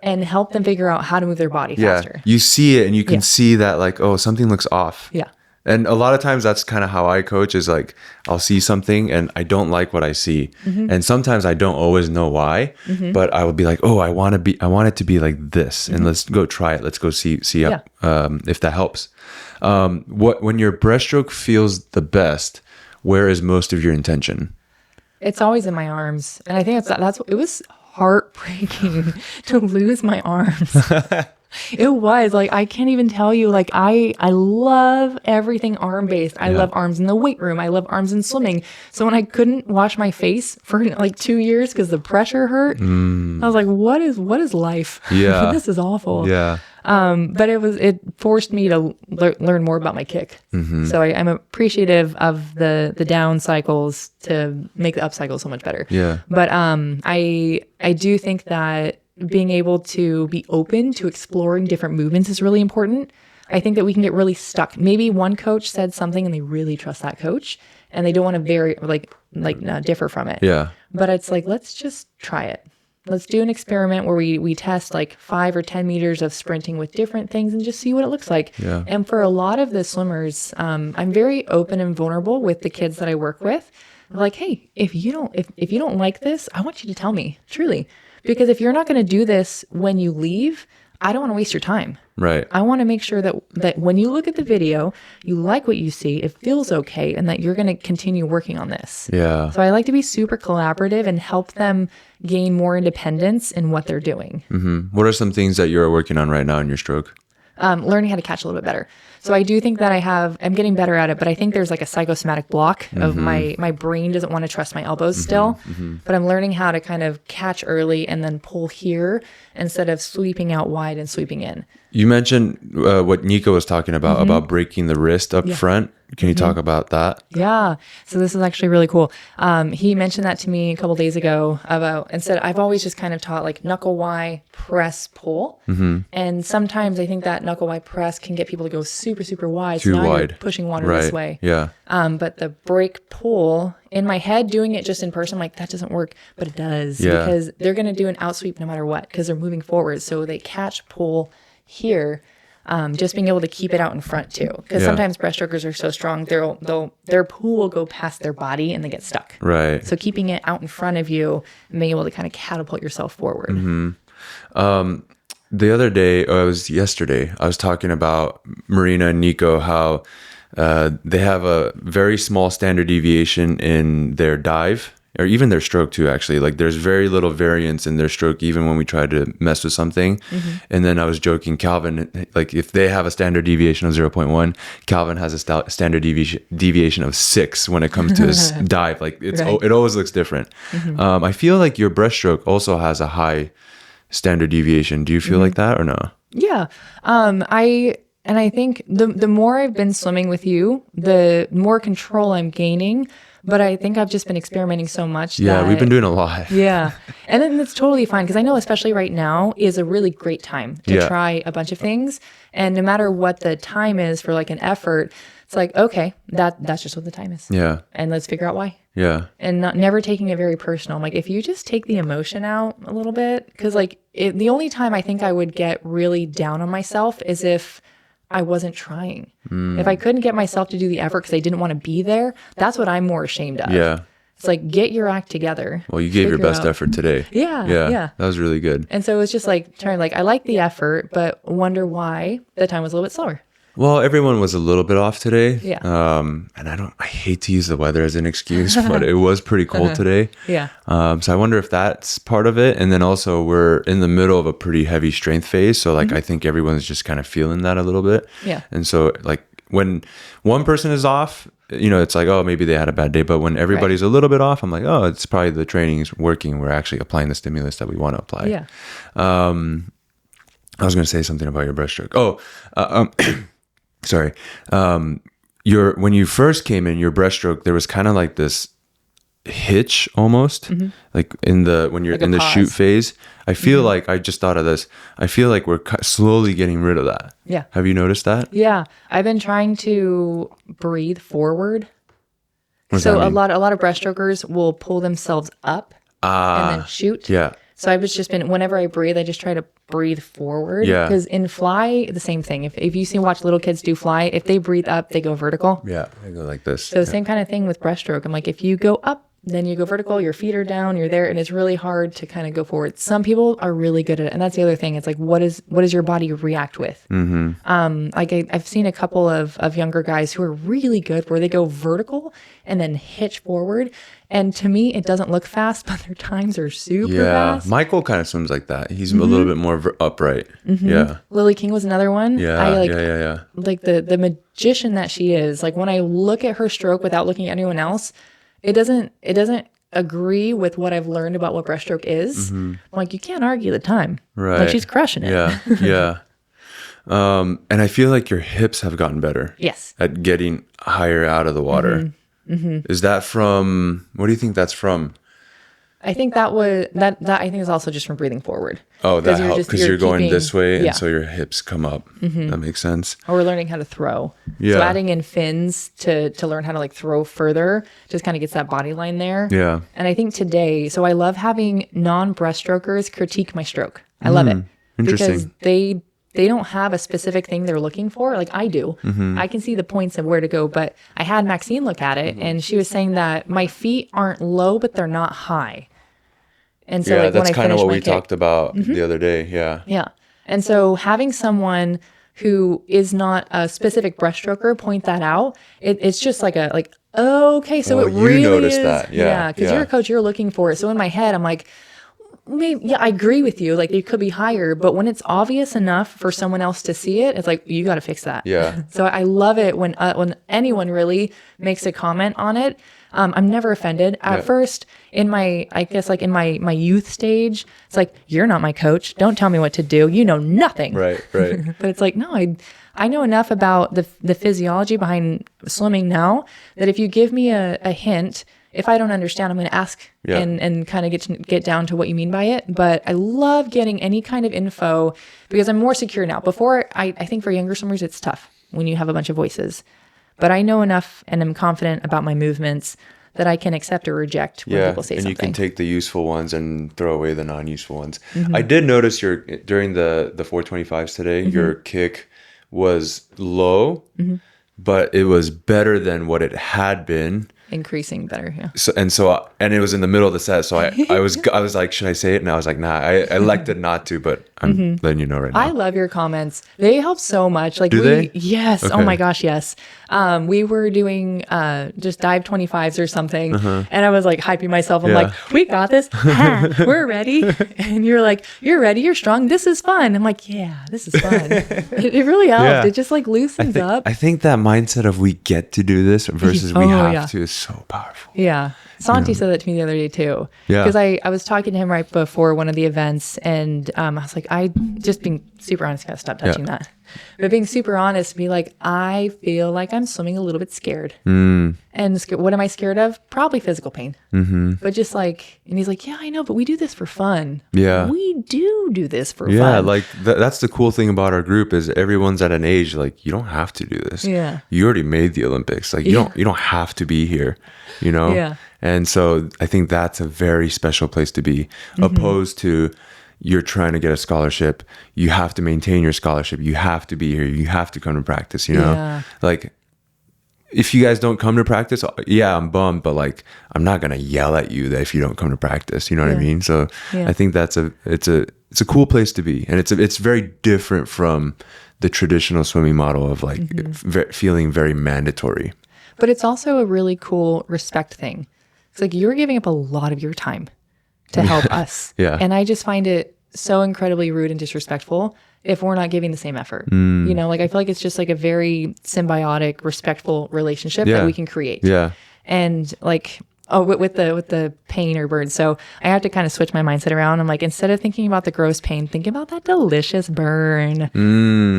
and help them figure out how to move their body faster. You see it and you can see that like, oh, something looks off. Yeah. And a lot of times that's kind of how I coach is like, I'll see something and I don't like what I see. And sometimes I don't always know why, but I will be like, oh, I want it to be like this and let's go try it. Let's go see if that helps. When your breaststroke feels the best, where is most of your intention? It's always in my arms. And I think it was heartbreaking to lose my arms. It was like, I can't even tell you, like, I love everything arm based. I love arms in the weight room. I love arms in swimming. So when I couldn't wash my face for like 2 years because the pressure hurt, I was like, what is life? Yeah. This is awful. Yeah. But it forced me to learn more about my kick. So I'm appreciative of the down cycles to make the up cycles so much better. Yeah. But I do think that being able to be open to exploring different movements is really important. I think that we can get really stuck. Maybe one coach said something and they really trust that coach and they don't want to differ from it. Yeah. But it's like, let's just try it. Let's do an experiment where we test like 5 or 10 meters of sprinting with different things and just see what it looks like. Yeah. And for a lot of the swimmers, I'm very open and vulnerable with the kids that I work with. I'm like, hey, if you don't like this, I want you to tell me, truly. Because if you're not going to do this when you leave, I don't want to waste your time. Right. I want to make sure that when you look at the video, you like what you see, it feels okay, and that you're going to continue working on this. Yeah. So I like to be super collaborative and help them gain more independence in what they're doing. What are some things that you're working on right now in your stroke? Learning how to catch a little bit better. So I do think that I'm getting better at it, but I think there's like a psychosomatic block of my brain doesn't want to trust my elbows still, but I'm learning how to kind of catch early and then pull here instead of sweeping out wide and sweeping in. You mentioned what Nico was talking about breaking the wrist up front. Can you talk about that? Yeah. So this is actually really cool. He mentioned that to me a couple days ago instead, I've always just kind of taught like knuckle Y, press, pull. And sometimes I think that knuckle Y press can get people to go super, super wide. Too so now wide. You're pushing water Right. this way. Yeah. But the break pull in my head, doing it just in person, I'm like, that doesn't work, but it does because they're going to do an out sweep no matter what, because they're moving forward. So they catch, pull here. Just being able to keep it out in front too, because sometimes breaststrokers are so strong, their pull will go past their body and they get stuck. Right. So keeping it out in front of you and being able to kind of catapult yourself forward. The other day, yesterday, I was talking about Marina and Nico, how they have a very small standard deviation in their dive, or even their stroke too, actually. Like there's very little variance in their stroke, even when we try to mess with something. And then I was joking, Calvin, like if they have a standard deviation of 0.1, Calvin has a standard deviation of 6 when it comes to his dive. Like it always looks different. I feel like your breaststroke also has a high standard deviation. Do you feel like that or no? Yeah. I think the more I've been swimming with you, the more control I'm gaining But I think I've just been experimenting so much. Yeah, that, we've been doing a lot. Yeah. And then it's totally fine because I know especially right now is a really great time to try a bunch of things. And no matter what the time is for like an effort, it's like, okay, that's just what the time is. Yeah. And let's figure out why. Yeah. And never taking it very personal. I'm like, if you just take the emotion out a little bit, because like the only time I think I would get really down on myself is if I wasn't trying. If I couldn't get myself to do the effort because I didn't want to be there, that's what I'm more ashamed of. Yeah. It's like, get your act together. Well, you gave your best effort today. Yeah. That was really good. And so it was just like trying, like, I like the effort, but wonder why the time was a little bit slower. Well, everyone was a little bit off today. Yeah. And I hate to use the weather as an excuse, but it was pretty cold today. Yeah. So I wonder if that's part of it. And then also we're in the middle of a pretty heavy strength phase. So like, I think everyone's just kind of feeling that a little bit. Yeah. And so like when one person is off, it's like, oh, maybe they had a bad day. But when everybody's a little bit off, I'm like, oh, it's probably the training is working. We're actually applying the stimulus that we want to apply. Yeah. I was going to say something about your breaststroke. Sorry. When you first came in, your breaststroke, there was kind of like this hitch almost, like when you're like in the pause. shoot phase. I feel like, I just thought of this. I feel like we're slowly getting rid of that. Yeah. Have you noticed that? Yeah. I've been trying to breathe forward. What does So that a mean? lot of breaststrokers will pull themselves up and then shoot. Yeah. So I've just been, whenever I breathe, I just try to breathe forward. Yeah. Because in fly, the same thing. If you watch little kids do fly, if they breathe up, they go vertical. Yeah. I go like this. So the same kind of thing with breaststroke. I'm like, if you go up, then you go vertical, your feet are down, you're there, and it's really hard to kind of go forward. Some people are really good at it. And that's the other thing. It's like, what does your body react with? Like I've seen a couple of younger guys who are really good where they go vertical and then hitch forward. And to me, it doesn't look fast, but their times are super fast. Michael kind of swims like that. He's a little bit more upright. Yeah. Lily King was another one. Yeah. Yeah. Like the magician that she is, like when I look at her stroke without looking at anyone else, it doesn't agree with what I've learned about what breaststroke is. I'm like, you can't argue the time. Right. Like she's crushing it. Yeah. Yeah. And I feel like your hips have gotten better. Yes. At getting higher out of the water. Is that from, what do you think that's from? I think that I think is also just from breathing forward. Oh, that helps because you're going keeping, this way, and yeah. so your hips come up. That makes sense. Or we're learning how to throw. Yeah. So adding in fins to learn how to like throw further just kind of gets that body line there. Yeah. And I think today, so I love having non-breaststrokers critique my stroke. I love it. Interesting. Because they don't have a specific thing they're looking for. Like I do. I can see the points of where to go, but I had Maxine look at it and she was saying that my feet aren't low, but they're not high. And so Yeah, like, that's when I kind of finish what my we kick, talked about the other day. Yeah. yeah. And so having someone who is not a specific breaststroker point that out, it's just like okay, so Oh, it you really noticed is. that. Yeah, because yeah. you're a coach, you're looking for it. So in my head, I'm like, maybe, yeah, I agree with you. Like they could be higher, but when it's obvious enough for someone else to see it, it's like, you got to fix that. Yeah. So I love it when anyone really makes a comment on it. I'm never offended. At first, in my youth stage, it's like, you're not my coach. Don't tell me what to do. You know nothing. Right. Right. But it's like, no, I know enough about the physiology behind swimming now that if you give me a hint, if I don't understand, I'm going to ask and kind of get down to what you mean by it. But I love getting any kind of info because I'm more secure now. Before, I think for younger swimmers, it's tough when you have a bunch of voices. But I know enough and I'm confident about my movements that I can accept or reject when people say and something. you can take the useful ones and throw away the non-useful ones. I did notice during the 425s today, your kick was low, but it was better than what it had been. Increasing better, yeah. So it was in the middle of the set. So I was like, should I say it? And I was like, nah, I elected not to, but I'm letting you know right now. I love your comments. They help so much. Like Do they? Yes. Okay. Oh my gosh, yes. We were doing just dive 25s or something. And I was like hyping myself. I'm like, we got this. We're ready. And you're like, you're ready. You're strong. This is fun. I'm like, yeah, this is fun. It really helps. Yeah. It just like loosens up. I think that mindset of we get to do this versus we have to is so powerful. Yeah. Santi said that to me the other day too. Yeah. Because I was talking to him right before one of the events, and I was like, I just being super honest, gotta stop touching that. But being super honest, be like, I feel like I'm swimming a little bit scared. And what am I scared of? Probably physical pain. But just like, and he's like, yeah, I know, but we do this for fun. Yeah. We do this for Yeah, fun. like that's the cool thing about our group is everyone's at an age like you don't have to do this. Yeah. You already made the Olympics. Like you don't have to be here, you know? Yeah. And so I think that's a very special place to be, opposed to you're trying to get a scholarship. You have to maintain your scholarship. You have to be here. You have to come to practice, you know? Yeah. Like if you guys don't come to practice, yeah, I'm bummed, but like I'm not gonna yell at you that if you don't come to practice, you know what I mean? So I think it's a cool place to be, and it's very different from the traditional swimming model of like feeling very mandatory. But it's also a really cool respect thing. It's like you're giving up a lot of your time to help us. Yeah. And I just find it so incredibly rude and disrespectful if we're not giving the same effort. You know, like I feel like it's just like a very symbiotic, respectful relationship that we can create. Yeah. And like, with the pain or burn. So I have to kind of switch my mindset around. I'm like, instead of thinking about the gross pain, think about that delicious burn.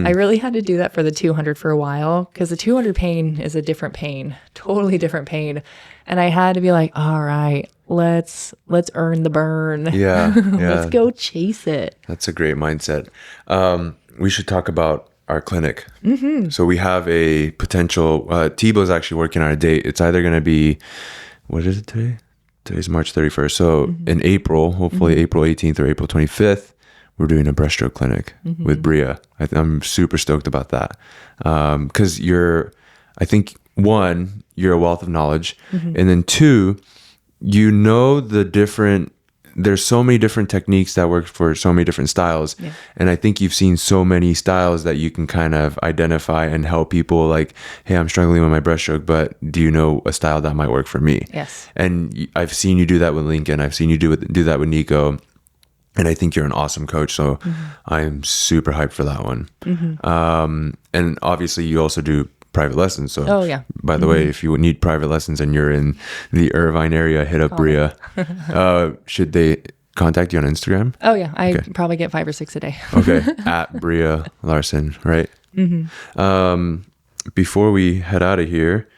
I really had to do that for the 200 for a while because the 200 pain is a different pain, totally different pain. And I had to be like, all right, let's earn the burn. Yeah. Let's go chase it. That's a great mindset. We should talk about our clinic. So we have a potential, Tebow's actually working on a date. It's either going to be, what is it today? Today's March 31st. So in April, hopefully April 18th or April 25th, we're doing a breaststroke clinic with Breeja. I'm super stoked about that. Because I think one, you're a wealth of knowledge. And then two, you know there's so many different techniques that work for so many different styles. Yeah. And I think you've seen so many styles that you can kind of identify and help people like, hey, I'm struggling with my breaststroke, but do you know a style that might work for me? Yes. And I've seen you do that with Lincoln. I've seen you do that with Nico. And I think you're an awesome coach. So I'm super hyped for that one. And obviously you also do private lessons. So by the way, if you need private lessons and you're in the Irvine area, hit up Breeja. Should they contact you on Instagram? Oh yeah. I probably get 5 or 6 a day. Okay. At Breeja Larson, right? Before we head out of here,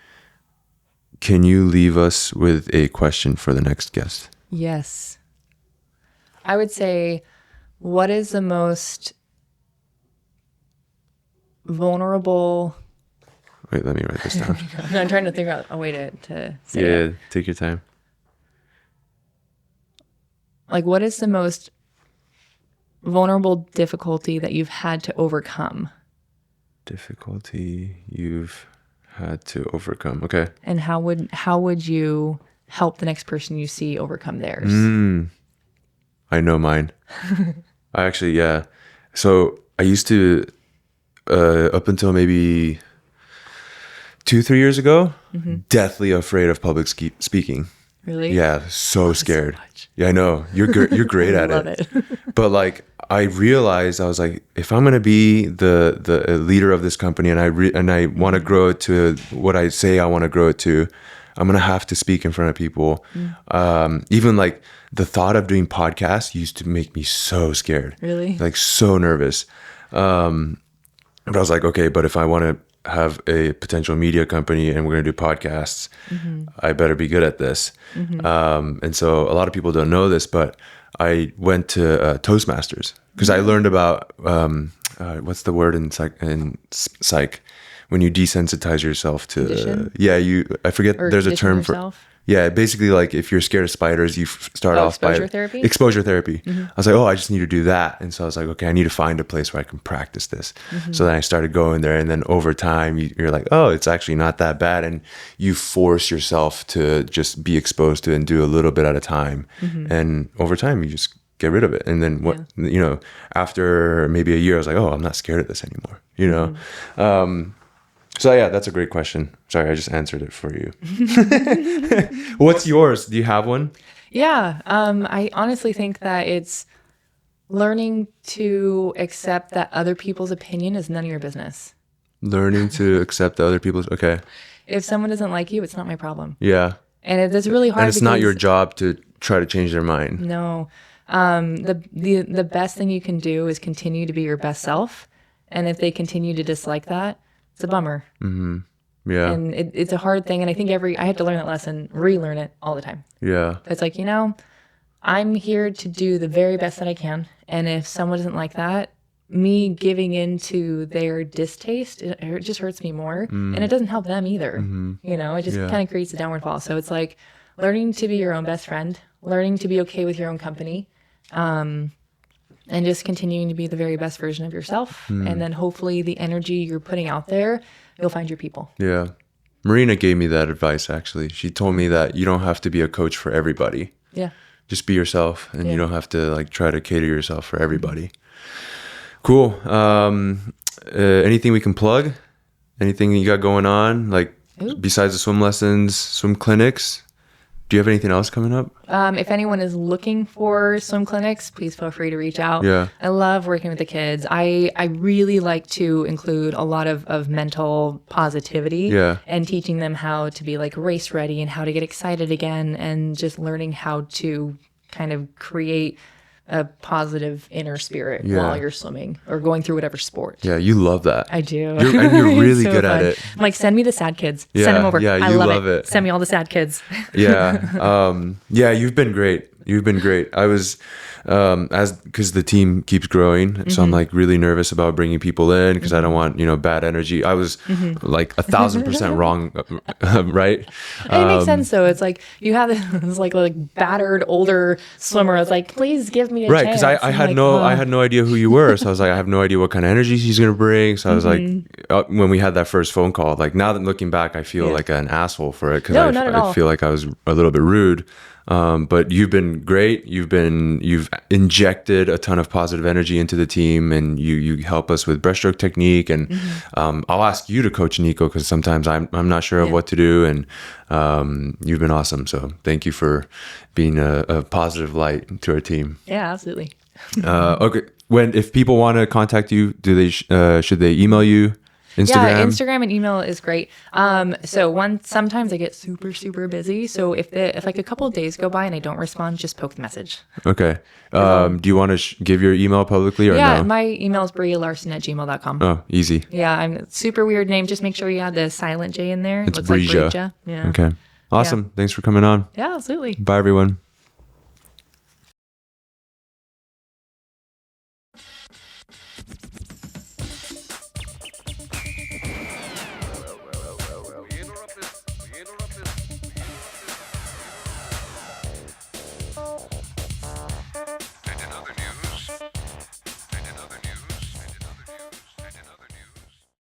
can you leave us with a question for the next guest? Yes. I would say, what is the most vulnerable... Wait, let me write this down. I'm trying to figure out a way to say it. Yeah, take your time. Like, what is the most vulnerable difficulty that you've had to overcome? Difficulty you've had to overcome. Okay. And how would you help the next person you see overcome theirs? I know mine. I actually, yeah. So I used to, up until maybe 2-3 years ago, deathly afraid of public speaking. Really? Yeah, so scared. Yeah, I know. You're great at Love it. But like, I realized I was like, if I'm gonna be the leader of this company, and I want to grow it to what I say I want to grow it to, I'm gonna have to speak in front of people. Even like the thought of doing podcasts used to make me so scared. Really? Like so nervous. But I was like, okay, but if I want to have a potential media company and we're going to do podcasts, I better be good at this. And so a lot of people don't know this, but I went to Toastmasters because I learned about, what's the word in psych when you desensitize yourself to, I forget, or there's a term yourself? for, yeah, basically like if you're scared of spiders, you start off by exposure therapy. I was like, I just need to do that. And so I was like, okay, I need to find a place where I can practice this. So then I started going there, and then over time you're like, it's actually not that bad. And you force yourself to just be exposed to it and do a little bit at a time. And over time you just get rid of it. And then after maybe a year, I was like, I'm not scared of this anymore, So yeah, that's a great question. Sorry, I just answered it for you. What's yours? Do you have one? Yeah. I honestly think that it's learning to accept that other people's opinion is none of your business. Learning to accept the other people's, okay. If someone doesn't like you, it's not my problem. Yeah. And it's really hard. And it's not your job to try to change their mind. No. The best thing you can do is continue to be your best self. And if they continue to dislike that, it's a bummer. Yeah. And it's a hard thing. And I think I had to learn that lesson, relearn it all the time. Yeah. It's like, I'm here to do the very best that I can. And if someone doesn't like that, me giving into their distaste, it just hurts me more. And it doesn't help them either. It just kind of creates a downward fall. So it's like learning to be your own best friend, learning to be okay with your own company, and just continuing to be the very best version of yourself. And then hopefully the energy you're putting out there, you'll find your people. Yeah. Marina gave me that advice, actually. She told me that you don't have to be a coach for everybody. Yeah. Just be yourself, and you don't have to like try to cater yourself for everybody. Cool. Anything we can plug? Anything you got going on? Like besides the swim lessons, swim clinics? Do you have anything else coming up? If anyone is looking for swim clinics, please feel free to reach out. Yeah. I love working with the kids. I really like to include a lot of mental positivity and teaching them how to be like race ready and how to get excited again, and just learning how to kind of create a positive inner spirit while you're swimming or going through whatever sport. Yeah, you love that. I do. And you're really good at it. I'm like, send me the sad kids. Yeah, Send them over. yeah, I you love love it. Send me all the sad kids. Yeah. You've been great. I was, because the team keeps growing. So I'm like really nervous about bringing people in because I don't want, bad energy. I was like 1,000% wrong. Right. It makes sense though. It's like you have this like battered older swimmer. It's like, please give me a right. chance. Because I had no idea who you were. So I was like, I have no idea what kind of energy she's going to bring. So I was like, when we had that first phone call, like now that looking back, I feel like an asshole for it. Cause I feel like I was a little bit rude. But you've been great. You've injected a ton of positive energy into the team, and you help us with breaststroke technique. And I'll ask you to coach Nico because sometimes I'm not sure of what to do. And you've been awesome. So thank you for being a positive light to our team. Yeah, absolutely. Okay. If people want to contact you, should they email you? Instagram? Yeah, Instagram and email is great. Sometimes I get super, super busy. So if like a couple of days go by and I don't respond, just poke the message. Okay. Do you want to give your email publicly or no? Yeah, my email is breejalarson@gmail.com. Oh, easy. Yeah, I'm super weird name. Just make sure you add the silent J in there. It's looks Breeja. like Breeja. Yeah. Okay. Awesome. Thanks for coming on. Yeah, absolutely. Bye, everyone.